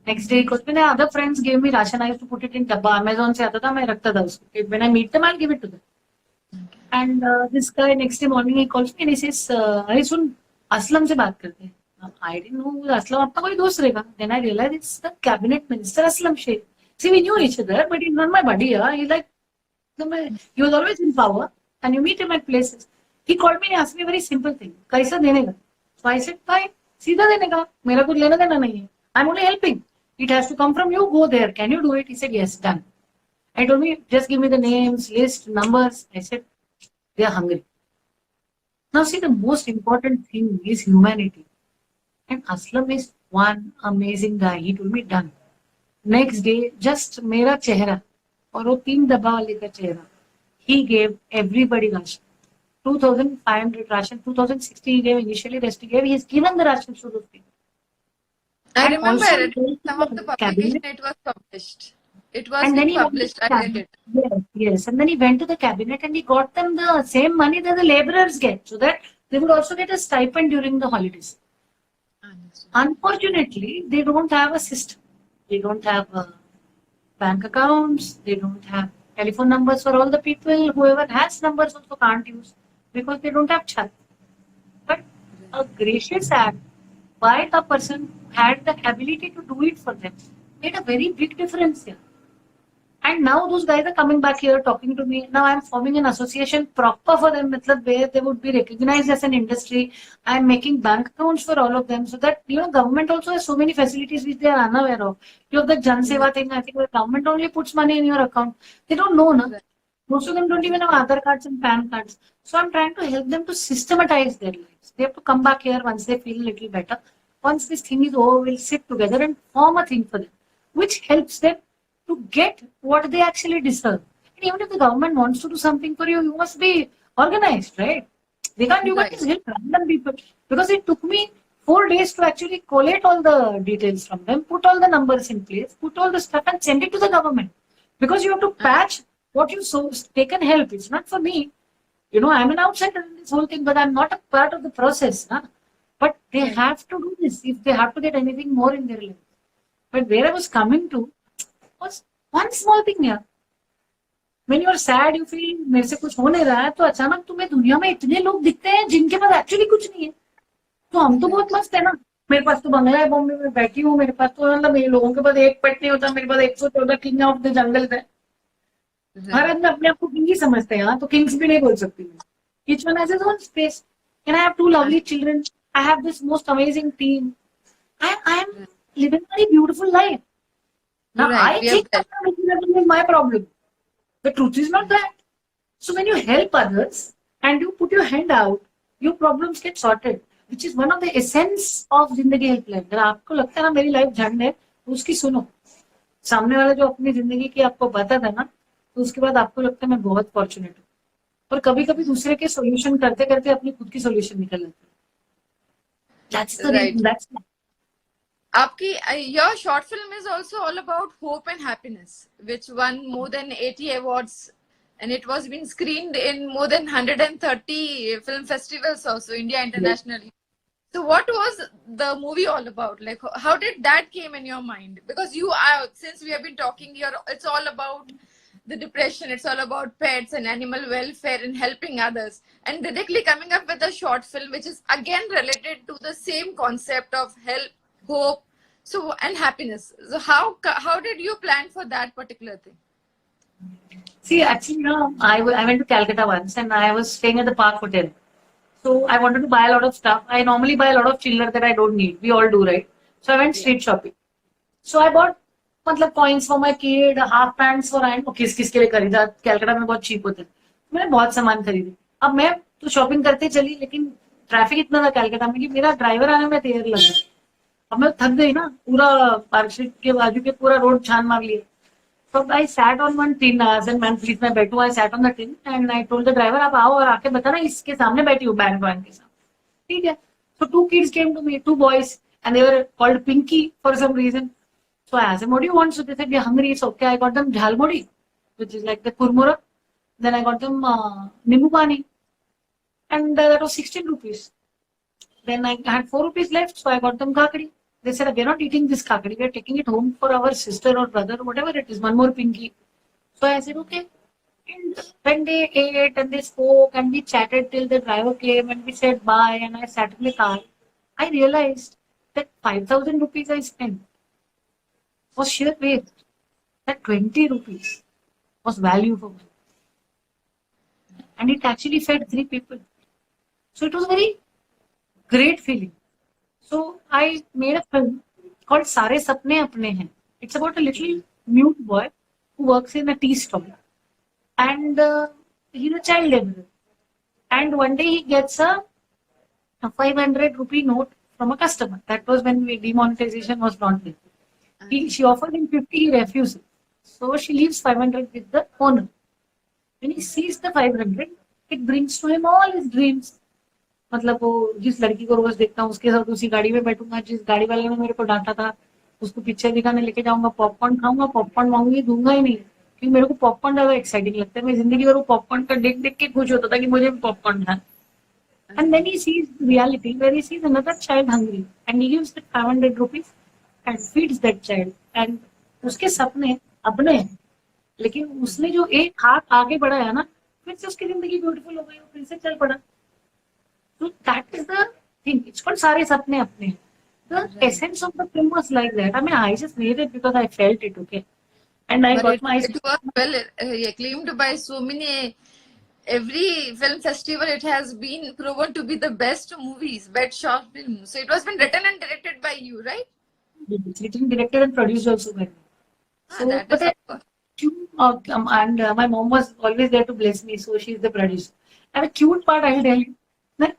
Speaker 2: नेक्स्ट डे कुछ मैंने other friends give me ration. I to put it in डब्बा, अमेज़न से आता था, मैं रखता था उसको. When I meet them I will give it to them. And this guy next day morning he calls me and he says, अरे सुन, असलम से बात करते हैं. I didn't know असलम अपना कोई दोस्त रहेगा. Then I realized it's the cabinet minister Aslam Sheikh. See, we knew each other, but he's not my buddy. He's like, he was always in power, and you meet him at places. He called me and asked me a very simple thing. कैसा देने का? So I said, fine, सीधा देने का. मेरा कुछ लेना देना नहीं है. I'm only helping. It has to come from you. Go there. Can you do it? He said, yes, done. I told me, just give me the names, list, numbers. I said, they are hungry. Now see, the most important thing is humanity. And Aslam is one amazing guy. He told me, done. Next day, just मेरा चेहरा और वो 3 डब्बा वाले का चेहरा. He gave everybody ration. 2,500 ration. 2,060 he gave initially. Rest he gave. He has given the ration to those people.
Speaker 1: I
Speaker 2: And
Speaker 1: remember
Speaker 2: also
Speaker 1: it. Some of the publication
Speaker 2: cabinet.
Speaker 1: it was published. It was
Speaker 2: And then
Speaker 1: being
Speaker 2: he went to
Speaker 1: published.
Speaker 2: the
Speaker 1: I read
Speaker 2: cabinet.
Speaker 1: it.
Speaker 2: Yes, yes. And then he went to the cabinet and he got them the same money that the laborers get, so that they would also get a stipend during the holidays.
Speaker 1: Understood.
Speaker 2: Unfortunately, they don't have a system. They don't have bank accounts. They don't have telephone numbers for all the people. Whoever has numbers also can't use because they don't have chat. But a gracious act by the person who had the ability to do it for them made a very big difference here. And now those guys are coming back here talking to me. Now I'm forming an association proper for them, matlab, where they would be recognized as an industry. I'm making bank accounts for all of them so that, government also has so many facilities which they are unaware of. You have the Jan Seva thing, I think the government only puts money in your account. They don't know, na?
Speaker 1: Right.
Speaker 2: Most of them don't even have Aadhaar cards and PAN cards. So I'm trying to help them to systematize their lives. They have to come back here once they feel a little better. Once this thing is over, we'll sit together and form a thing for them, which helps them to get what they actually deserve. And even if the government wants to do something for you, you must be organized, right? They can't do it
Speaker 1: Right.
Speaker 2: just help random people. Because it took me 4 days to actually collate all the details from them, put all the numbers in place, put all the stuff and send it to the government. Because you have to patch what you so taken help. It's not for me. I'm an outsider in this whole thing, but I'm not a part of the process. Huh? But they
Speaker 1: Right.
Speaker 2: have to do this if they have to get anything more in their life. But where I was coming to was one small thing here. When you are sad, you feel मेरे से कुछ हो नहीं रहा है, तो अचानक तुम्हें दुनिया में इतने लोग दिखते हैं जिनके पास एक्चुअली कुछ नहीं है. तो हम तो बहुत मस्त है ना. मेरे पास तो बंगला है बॉम्बे में, बैठी हूँ, मेरे पास तो मतलब ये लोगों के पास एक पेट नहीं होता, मेरे पास 114 किंग ऑफ द जंगल है. हर
Speaker 1: Right.
Speaker 2: आदमी अपने आप को किंग ही समझते हैं. तो किंग्स भी नहीं बोल सकती मैं. Each one has his own space. And I have 2 lovely children. I have this most amazing team. I am living a very beautiful life. Now
Speaker 1: Right.
Speaker 2: I
Speaker 1: We have
Speaker 2: think that miserable is my problem. The truth is not that. So when you help others and you put your hand out, your problems get sorted, which is one of the essence of जिंदगी helpline. अगर आपको लगता है ना मेरी life झंड है, तो उसकी सुनो. सामने वाला जो अपनी जिंदगी की आपको बताता है ना, तो उसके बाद आपको लगता है मैं बहुत फॉर्चुनेट हूँ. और कभी कभी दूसरे के सॉल्यूशन करते करते अपनी खुद की सॉल्यूशन निकल जाती है. That's the
Speaker 1: Right.
Speaker 2: reason. That's
Speaker 1: Aapki, your short film is also all about hope and happiness, which won more than 80 awards, and it was being screened in more than 130 film festivals also, India internationally. So what was the movie all about? Like, how did that came in your mind? Because you are, since we have been talking here, it's all about the depression, it's all about pets and animal welfare and helping others. And directly coming up with a short film, which is again related to the same concept of help, hope, so and happiness. So how did you plan for that particular thing?
Speaker 2: See, actually, I went to Calcutta once and I was staying at the Park Hotel. So I wanted to buy a lot of stuff. I normally buy a lot of chiller that I don't need. We all do, right? So I went street shopping. So I bought मतलब coins for my kid, half pants for and किस किस के लिए खरीदा. कैलकाटा में बहुत cheap होते हैं. मैंने बहुत सामान खरीदे. अब मैं तो शॉपिंग करते चली, लेकिन ट्रैफिक इतना था कैलकाटा में कि मेरा ड्राइवर आने में देर लगा. अब मैं थक गई ना, पूरा पार्कस्ट्रीट के बाजू के पूरा रोड छान मार लिया. So I sat on one tin and man please मैं बैठूं. I sat on the tin and I told the driver आप आओ और आके बताना इसके सामने बैठी हूँ बैंक वैन के सामने. ठीक है. So 2 kids came to me, 2 boys, and they were called Pinky for some reason. So I asked them, what do you want? So they said, we're hungry. It's okay. I got them jhalmodi, which is like the kurmura. Then I got them nimbu pani. And that was 16 rupees. Then I had 4 rupees left. So I got them kakadi. They said, we're not eating this kakadi. We're taking it home for our sister or brother, whatever it is. One more pinky. So I said, okay. And when they ate and they spoke and we chatted till the driver came and we said bye and I sat in the car, I realized that 5,000 rupees I spent was sheer waste. That 20 rupees was value for me. And it actually fed 3 people. So it was a very great feeling. So I made a film called Sare Sapne Apne Hain. It's about a little mute boy who works in a tea stall. And he's a child laborer. And one day he gets a 500 rupee note from a customer. That was when demonetization was not there. She offered him 50, he refused. So she leaves 500 with the owner. When he sees the 500, it brings to him all his dreams. मतलब वो जिस लड़की को रोज देखता हूँ उसके साथ उसी गाड़ी में बैठूंगा, जिस गाड़ी वाले ने मेरे को डांटा था उसको पिक्चर दिखाने लेके जाऊंगा, पॉपकॉर्न खाऊंगा, पॉपकॉर्न मांगूंगी, दूंगा ही नहीं, क्योंकि मेरे को पॉपकॉर्न ज्यादा एक्साइटिंग लगता है। मैं जिंदगी भर वो पॉपकॉर्न का देख देख के खुश होता था कि मुझे पॉपकॉर्न खाना। And then he sees reality where he sees another child hungry and he gives that 500 rupees and feeds that child. And उसके सपने अपने हैं, लेकिन उसने जो एक हाथ आगे बढ़ाया ना, फिर से उसकी जिंदगी ब्यूटीफुल हो गई, वो फिर से चल पड़ा। So that is the thing. It's called सारे सपने अपने हैं. The essence of the film was like that. I mean, I just made it because I felt it, okay? And I
Speaker 1: But
Speaker 2: got my...
Speaker 1: it was well acclaimed by so many. Every film festival, it has been proven to be the best movies, best short films. So it was been written and directed by you, right?
Speaker 2: It's written, directed and produced also by me. So,
Speaker 1: That
Speaker 2: but
Speaker 1: is
Speaker 2: I,
Speaker 1: of course.
Speaker 2: and my mom was always there to bless me, so she's the producer. And a cute part I'll tell you, that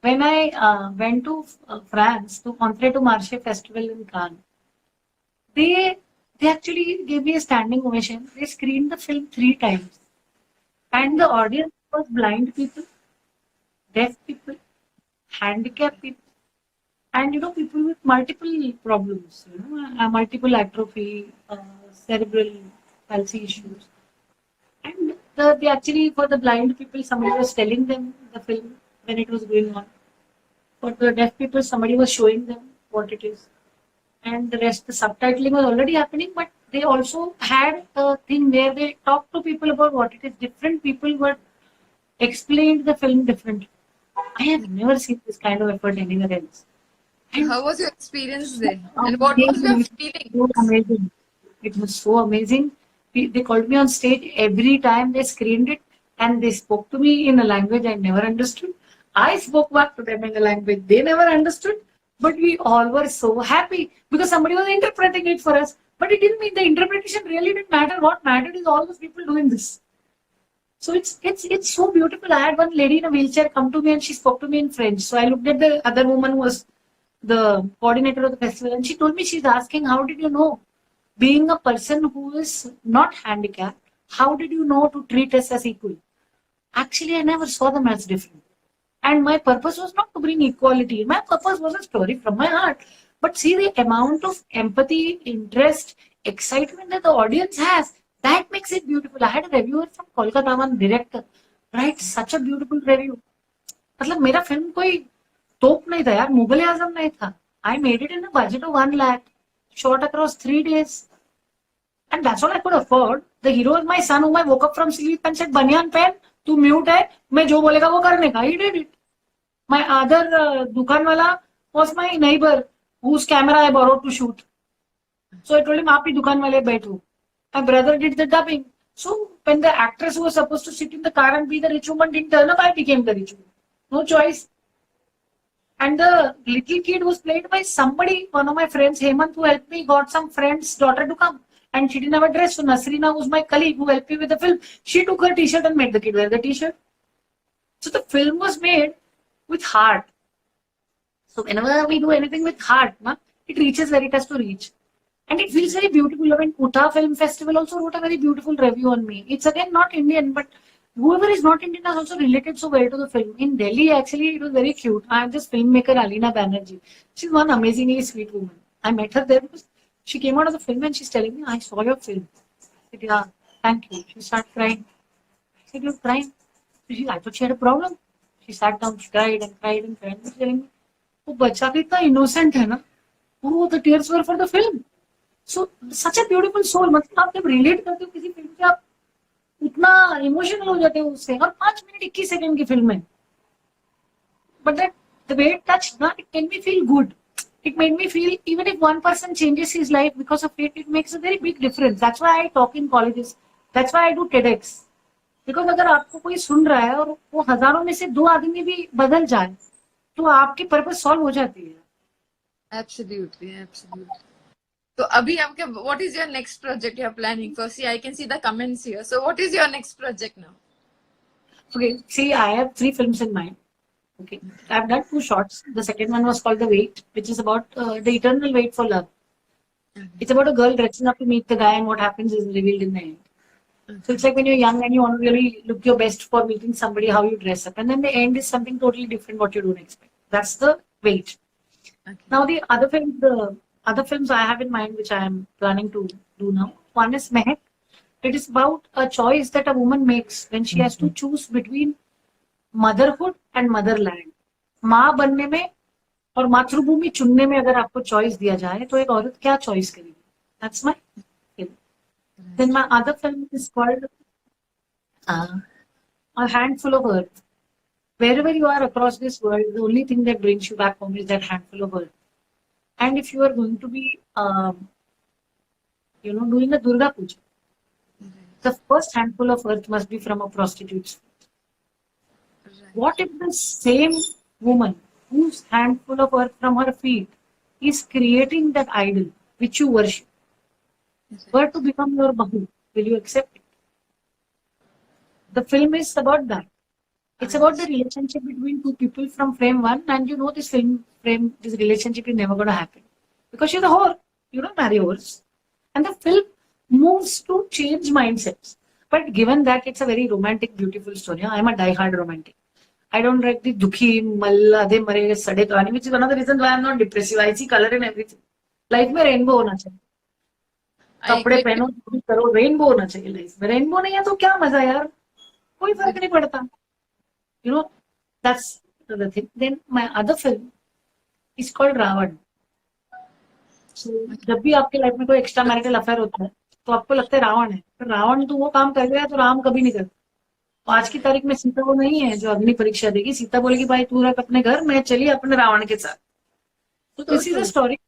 Speaker 2: when I went to France to Entrée to Marché festival in Cannes, they actually gave me a standing ovation. They screened the film 3 times, and the audience was blind people, deaf people, handicapped people, and people with multiple problems, multiple atrophy, cerebral palsy issues. And they actually, for the blind people, somebody was telling them the film when it was going on. For the deaf people, somebody was showing them what it is. And the rest, the subtitling was already happening, but they also had a thing where they talked to people about what it is. Different people were explained the film differently. I have never seen this kind of effort anywhere else. And
Speaker 1: How was your experience there? And what was your feeling?
Speaker 2: so amazing. It was so amazing. They called me on stage every time they screened it, and they spoke to me in a language I never understood. I spoke back to them in a language they never understood, but we all were so happy because somebody was interpreting it for us. But it didn't mean the interpretation really didn't matter. What mattered is all those people doing this. So it's so beautiful. I had one lady in a wheelchair come to me and she spoke to me in French. So I looked at the other woman who was the coordinator of the festival, and she told me, she's asking, how did you know, being a person who is not handicapped, how did you know to treat us as equal? Actually, I never saw them as different. And my purpose was not to bring equality. My purpose was a story from my heart. But see the amount of empathy, interest, excitement that the audience has, that makes it beautiful. I had a reviewer from Kolkata, one director, write such a beautiful review. मतलब मेरा film कोई तोप नहीं था यार, मुगल आजम नहीं था. I made it in a budget of 1 lakh, shot across 3 days. And that's all I could afford. The hero is my son, whom I woke up from sleep and said, Banyan pen, तू mute है, मैं जो बोलेगा वो करने का. He did it. My other दुकान वाला was my neighbor, whose camera I borrowed to shoot. So I told him, आप ही दुकान वाले बैठो. My brother did the dubbing. So when the actress who was supposed to sit in the car and be the rich woman didn't turn up, I became the rich woman. No choice. And the little kid was played by somebody, one of my friends, Hemant, who helped me, got some friend's daughter to come. And she didn't have a dress. So Nasrina, who's my colleague, who helped me with the film, she took her t-shirt and made the kid wear the t-shirt. So the film was made with heart. So whenever we do anything with heart, it reaches where it has to reach. And it feels very beautiful. I mean, Utah Film Festival also wrote a very beautiful review on me. It's again not Indian, but whoever is not Indian has also related so well to the film. In Delhi, actually, it was very cute. I have this filmmaker, Alina Banerjee. She's one amazingly sweet woman. I met her there because she came out of the film and she's telling me, I saw your film. I said, yeah, thank you. She started crying. I said, you're crying? I thought she had a problem. She sat down, she cried and cried and cried. She's telling me, oh, bacha kitna innocent hai na? Oh, the tears were for the film. So, such a beautiful soul. मतलब आप जब relate करते हो किसी film से, आप इतना emotional हो जाते हो उससे, और 5 मिनट 21 सेकंड की फिल्म है. But that the way it touched, it made me feel good. It made me feel even if one person changes his life because of it, it makes a very big difference. That's why I talk in colleges. That's why I do TEDx. Because अगर आपको कोई सुन रहा है और वो हजारों में से 2 आदमी भी बदल जाए, तो आपकी पर्पस सॉल्व हो जाती है.
Speaker 1: Absolutely, absolutely. So, Abhi, what is your next project you're planning for? See, I can see the comments here. So, what is your next project now?
Speaker 2: Okay, see, I have 3 films in mind. Okay, I've done 2 shorts. The second one was called The Wait, which is about the eternal wait for love. It's about a girl dressing up to meet the guy, and what happens is revealed in the end. So it's like when you're young and you want to really look your best for meeting somebody, how you dress up. And then the end is something totally different what you don't expect. That's The Wait.
Speaker 1: Okay.
Speaker 2: Now the other film, the other films I have in mind, which I am planning to do now. One is Mehak. It is about a choice that a woman makes when she has to choose between motherhood and motherland. माँ बनने में और मातृभूमि चुनने में अगर आपको choice दिया जाए तो एक औरत क्या चॉइस करेगी? That's my film. Then my other film is called A Handful of Earth. Wherever you are across this world, the only thing that brings you back home is that handful of earth. And if you are going to be, doing a Durga Puja, the first handful of earth must be from a prostitute's feet.
Speaker 1: Right.
Speaker 2: What if the same woman whose handful of earth from her feet is creating that idol which you worship were to become your bahu? Will you accept it? The film is about that. It's about the relationship between two people from frame one, and you know this this relationship is never going to happen because she's a whore. You don't marry whores. And the film moves to change mindsets. But given that it's a very romantic, beautiful story, I'm a die-hard romantic. I don't like the dukhi, malla, de mare, sade kahani, which is one of the reasons why I'm not depressive. I see color in everything. Life में rainbow होना चाहिए.
Speaker 1: I
Speaker 2: कपड़े
Speaker 1: agree.
Speaker 2: पहनो, जो भी करो, rainbow होना चाहिए लाइफ में. Rainbow नहीं है तो क्या मजा यार? कोई फर्क नहीं पड़ता. You know, that's the thing. Then my other film is called Ravan. So जब भी आपके लाइफ में कोई एक्स्ट्रा मैरिटल अफेयर होता है तो आपको लगता है रावण है, पर रावण तो वो काम कर गया तो राम कभी नहीं करता. तो आज की तारीख में सीता वो नहीं है जो अग्नि परीक्षा देगी. सीता बोलेगी भाई तू रख अपने घर, मैं चली अपने रावण के साथ. So this is a story,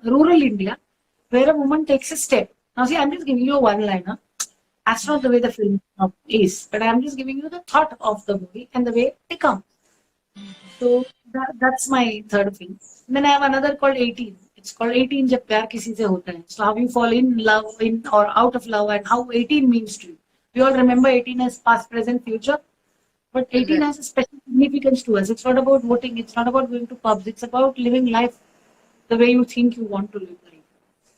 Speaker 2: rural India, where a woman takes a step. Now see, I'm just giving you a one-liner. That's not the way the film is, but I'm just giving you the thought of the movie and the way it becomes. So that's my third film. Then I have another called 18. It's called 18 जब प्यार किसी से होता है. So how you fall in love, in or out of love, and how 18 means to you. We all remember 18 as past, present, future. But 18 has a special significance to us. It's not about voting. It's not about going to pubs. It's about living life the way you think you want to live life.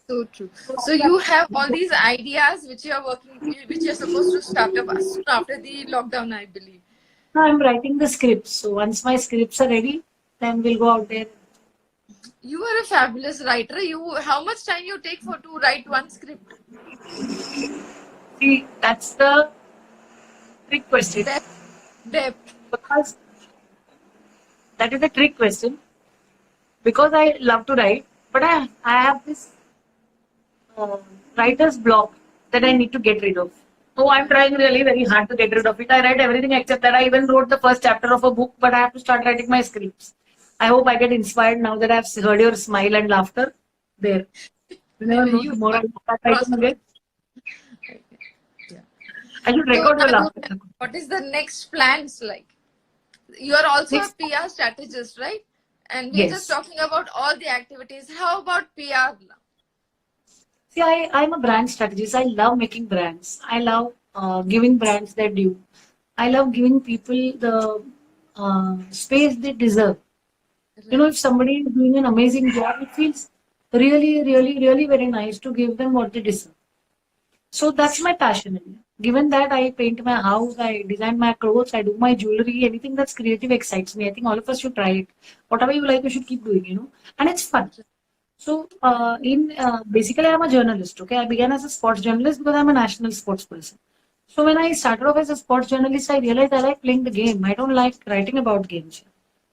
Speaker 1: So true. So you have all these ideas which you are which you're supposed to start up soon after the lockdown, I believe.
Speaker 2: Now I'm writing the scripts. So once my scripts are ready, then we'll go out there.
Speaker 1: You are a fabulous writer. How much time you take to write one script?
Speaker 2: See, that's the trick question.
Speaker 1: Depth.
Speaker 2: Because that is a trick question. Because I love to write, but I have this writer's block that I need to get rid of. So I'm trying really very hard to get rid of it. I write everything except that. I even wrote the first chapter of a book, but I have to start writing my scripts. I hope I get inspired now that I've heard your smile and laughter. There. You never know tomorrow I'll start writing again.
Speaker 1: Yeah.
Speaker 2: I should record your laughter.
Speaker 1: What is the next plans like? You are also a PR strategist, right? And we're just talking about all the activities. How about PR?
Speaker 2: See, I'm a brand strategist. I love making brands. I love giving brands their due. I love giving people the space they deserve. Right. You know, if somebody is doing an amazing job, it feels really, really, really very nice to give them what they deserve. So that's my passion. Given that I paint my house, I design my clothes, I do my jewelry, anything that's creative excites me. I think all of us should try it. Whatever you like, you should keep doing, you know. And it's fun. So, basically, I'm a journalist. Okay, I began as a sports journalist because I'm a national sports person. So when I started off as a sports journalist, I realized I like playing the game. I don't like writing about games.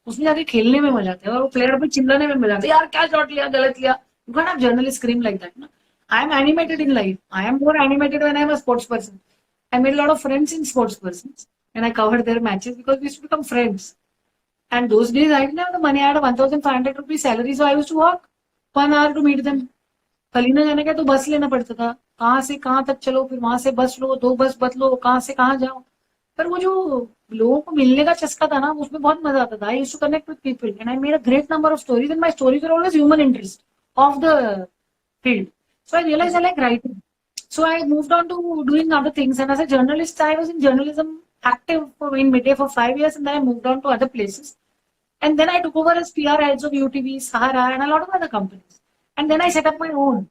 Speaker 2: उसमें जाके खेलने में मजा आता है और वो player पे चिल्लाने में मजा आता है यार क्या शॉट लिया गलत लिया. You can't have journalists scream like that. No? I am animated in life. I am more animated when I am a sports person. I made a lot of friends in sports persons and I covered their matches because we used to become friends. And those days I didn't have the money. I had a 1,500 rupees salary, so I used to walk 1 hour to meet them. Kalina जाने का तो बस लेना पड़ता था. कहाँ से कहाँ तक चलो, फिर वहां से बस लो, 2 बस बदलो, कहाँ से कहाँ जाओ. पर वो जो लोगों को मिलने का चस्का था ना, उसमें बहुत मजा आता था. I used to connect with people and I made a great number of stories and my stories are always human interest of the field. So I realized I like writing. So I moved on to doing other things, and as a journalist, I was in journalism active in Midday for 5 years, and then I moved on to other places. And then I took over as PR heads of UTV, Sahara, and a lot of other companies. And then I set up my own.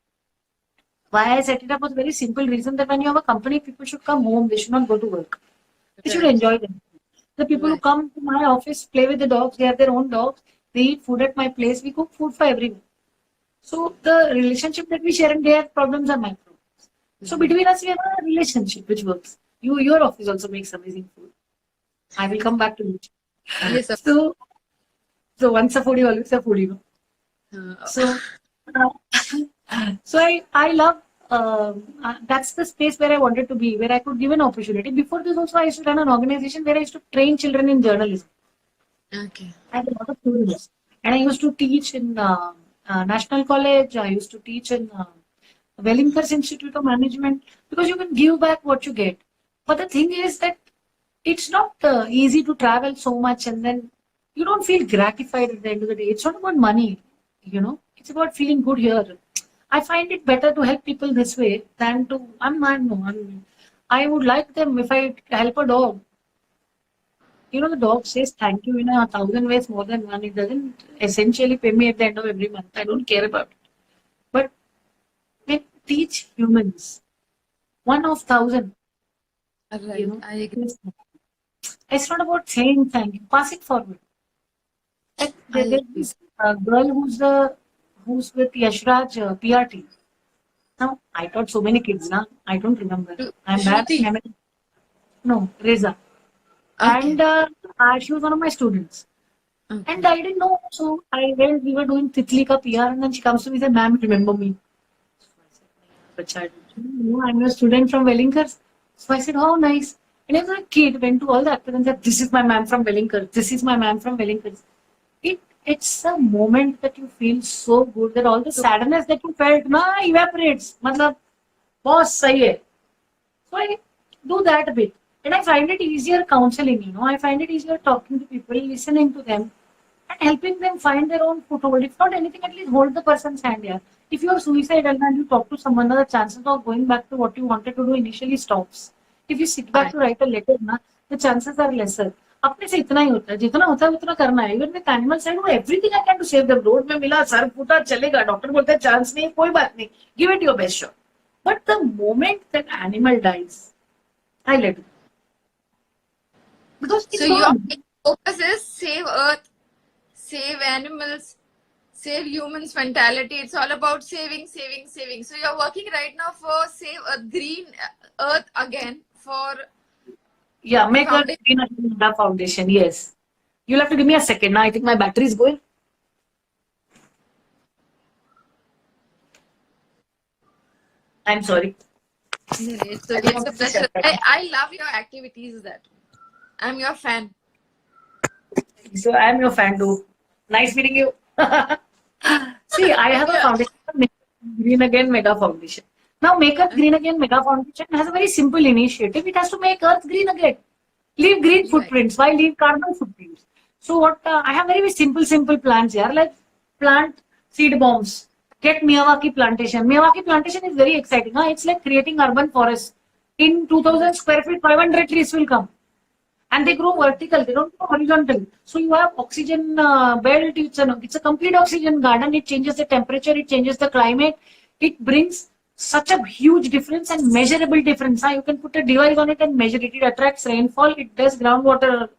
Speaker 2: Why I set it up was a very simple reason that when you have a company, people should come home. They should not go to work. They should enjoy them. The people who come to my office play with the dogs. They have their own dogs. They eat food at my place. We cook food for everyone. So the relationship that we share and their problems are my problems. So between us, we have a relationship which works. Your office also makes amazing food. I will come back to you.
Speaker 1: Yes, of
Speaker 2: So, so once a foodie, always a foodie. No? So, so I love that's the space where I wanted to be, where I could give an opportunity. Before this, also I used to run an organization where I used to train children in journalism.
Speaker 1: okay.
Speaker 2: I had a lot of students, and I used to teach in National College. I used to teach in Wellington's Institute of Management because you can give back what you get. But the thing is that it's not easy to travel so much and then you don't feel gratified at the end of the day. It's not about money, it's about feeling good here. I find it better to help people this way than to, I would like them if I help a dog. The dog says thank you in 1,000 ways more than one. It doesn't essentially pay me at the end of every month. I don't care about it. But when teach humans, one of 1,000,
Speaker 1: Right. I agree.
Speaker 2: it's not about saying thank you. Pass it forward. Like
Speaker 1: I
Speaker 2: there's
Speaker 1: agree.
Speaker 2: this girl who's with Yashraj PRT. Now I taught so many kids now. I don't remember. I'm bad at
Speaker 1: Shruti.
Speaker 2: memory. No, Reza.
Speaker 1: Okay.
Speaker 2: And she was one of my students.
Speaker 1: Okay.
Speaker 2: And I didn't know. So we were doing Titli ka PR, and then she comes to me and said, "Ma'am, remember me?" So I said, "Bacha, no, I'm a student from Wellington." So I said, "Oh, nice." And as a kid, went to all the actors and said, "This is my ma'am from Wellington. This is my ma'am from Wellington." It's a moment that you feel so good that all the sadness that you felt evaporates. मतलब boss सही है. So I do that a bit. And I find it easier counseling, I find it easier talking to people, listening to them, and helping them find their own foothold. If not anything, at least hold the person's hand here. If you are suicidal and you talk to someone, the chances of going back to what you wanted to do initially stops. If you sit back to write a letter, the chances are lesser. अपने से इतना ही होता है जितना होता है उतना करना है इवन विद एनिमल साइड वो everything I can to save them road में मिला सर फूटा चलेगा डॉक्टर बोलते हैं चांस नहीं कोई बात नहीं give it your best shot but the moment that animal dies I let it. Because it's
Speaker 1: So your
Speaker 2: gone.
Speaker 1: main focus is save Earth, save animals, save humans mentality. It's all about saving, saving, saving. So you're working right now for Save a Green Earth again for
Speaker 2: Yeah, make a
Speaker 1: foundation.
Speaker 2: green Agenda foundation. Yes. You'll have to give me a second. Now I think my battery is going. I'm sorry.
Speaker 1: It's a pleasure. I love your activities. That I'm your fan.
Speaker 2: So I'm your fan too. Nice meeting you. See, I have a foundation, Green Again Mega Foundation. Now, Make Earth Green Again Mega Foundation has a very simple initiative. It has to make Earth green again. Leave green footprints. Why leave carbon footprints? So what I have very simple plans here, like plant seed bombs. Get Miyawaki plantation. Miyawaki plantation is very exciting. It's like creating urban forests. In 2,000 square feet, 500 trees will come. And they grow vertical, they don't grow horizontal. So you have oxygen belt, it's a complete oxygen garden. It changes the temperature, it changes the climate. It brings such a huge difference and measurable difference. You can put a device on it and measure it. It attracts rainfall, it does groundwater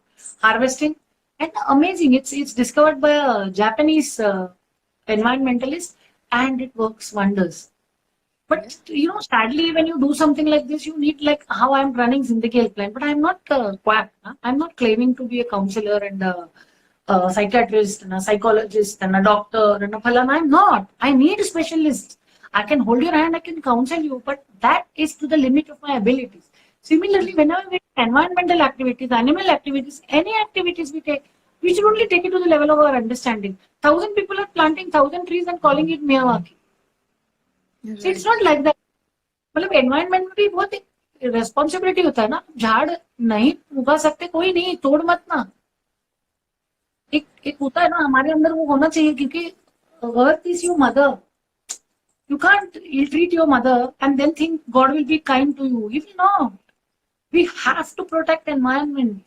Speaker 2: harvesting. And amazing, it's discovered by a Japanese environmentalist and it works wonders. But sadly, when you do something like this, you need like how I'm running Zindagi Helpline. But I'm not a quack. I'm not claiming to be a counselor and a psychiatrist and a psychologist and a doctor and a phalana. I'm not. I need specialists. I can hold your hand, I can counsel you, but that is to the limit of my abilities. Similarly, whenever we do environmental activities, animal activities, any activities we take, we should only take it to the level of our understanding. 1,000 people are planting 1,000 trees and calling it Miyawaki. So it's not like that. मतलब environment में भी बहुत responsibility होता है ना झाड़ नहीं उगा सकते कोई नहीं तोड़ मत ना एक होता है ना हमारे अंदर वो होना चाहिए क्योंकि earth is your mother you can't ill-treat your mother and then think God will be kind to you. He will not. We have to protect environment.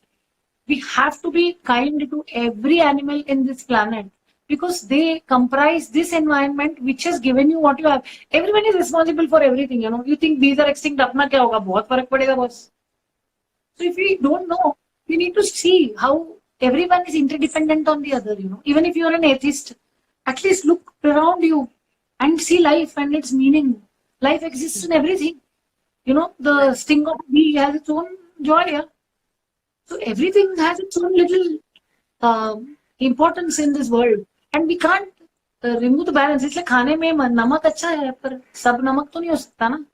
Speaker 2: We have to be kind to every animal in this planet because they comprise this environment which has given you what you have. Everyone is responsible for everything. You think these are extinct, अपना क्या होगा? बहुत फर्क पड़ेगा बस. So if we don't know, we need to see how everyone is interdependent on the other. Even if you are an atheist, at least look around you. and see life and its meaning. Life exists in everything. You know, the sting of a bee has its own joy. Yeah? So everything has its own little importance in this world, and we can't remove the balance. इसलिए खाने में नमक अच्छा है, पर सब नमक तो नहीं हो सकता ना.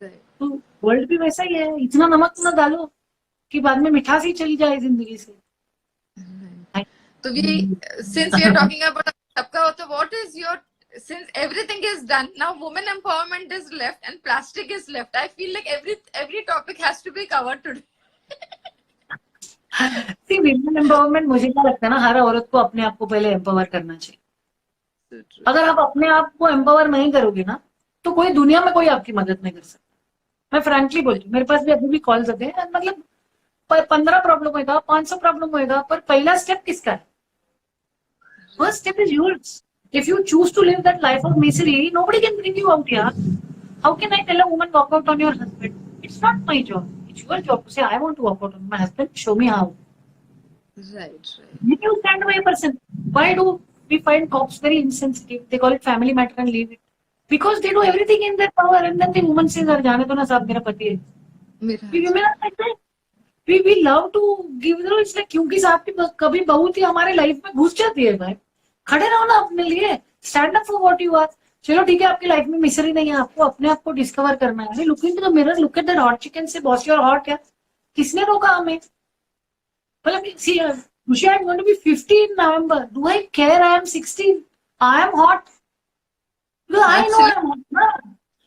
Speaker 1: Right.
Speaker 2: तो वर्ल्ड भी वैसा ही है, इतना नमक ना डालो कि बाद में मिठास ही चली जाए जिंदगी से.
Speaker 1: So since we are talking about Sabka Ho, so what is your, since everything is done now, women empowerment is left and plastic is left. I feel like every topic has to be covered today.
Speaker 2: See, women empowerment मुझे क्या लगता है ना, हर औरत को अपने आप को पहले एम्पावर करना चाहिए.
Speaker 1: So true.
Speaker 2: अगर आप अपने आप को एम्पावर नहीं करोगे ना, तो कोई दुनिया में कोई आपकी मदद नहीं कर सकता. मैं फ्रैंकली बोलती हूँ, मेरे पास भी अभी भी कॉल्स आते हैं, मतलब 15 प्रॉब्लम होएगा, 500 प्रॉब्लम होएगा, पर पहला स्टेप किसका है? First step is yours. If you choose to live that life of misery, nobody can bring you out here. How can I tell a woman walk out on your husband? It's not my job. It's your job to say, I want to walk out on my husband. Show me how.
Speaker 1: Right.
Speaker 2: Then you stand by a person. Why do we find cops very insensitive? They call it family matter and leave it. Because they do everything in their power, and then the woman says, "Ar jaane do na sab, mera pati hai." We women are like that. We love to give, you know, it's like क्योंकि साहब की कभी बहू थी हमारे life में घुस जाती है भाई. खड़े रहो ना अपने लिए. Stand up for what you are. चलो ठीक है, आपकी लाइफ में मिसरी नहीं है, आपको अपने आप को डिस्कवर करना है. Look into the mirror, look at that hot chicken, से बॉस योर हॉट. क्या किसने रोका हमें? मतलब सी Usha, I'm going to be 50 in November. Do I care? I am 16. I am hot. Because I know I am hot. Na?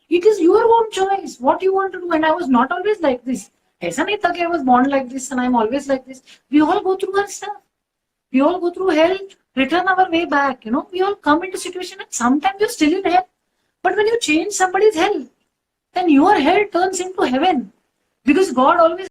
Speaker 2: It is your own choice. What you want to do. And I was not always like this. ऐसा नहीं था कि I was born like this and I am always like this. We all go through our stuff. We all go through hell, return our way back. You know, we all come into situation and sometimes you're still in hell. But when you change somebody's hell, then your hell turns into heaven. Because God always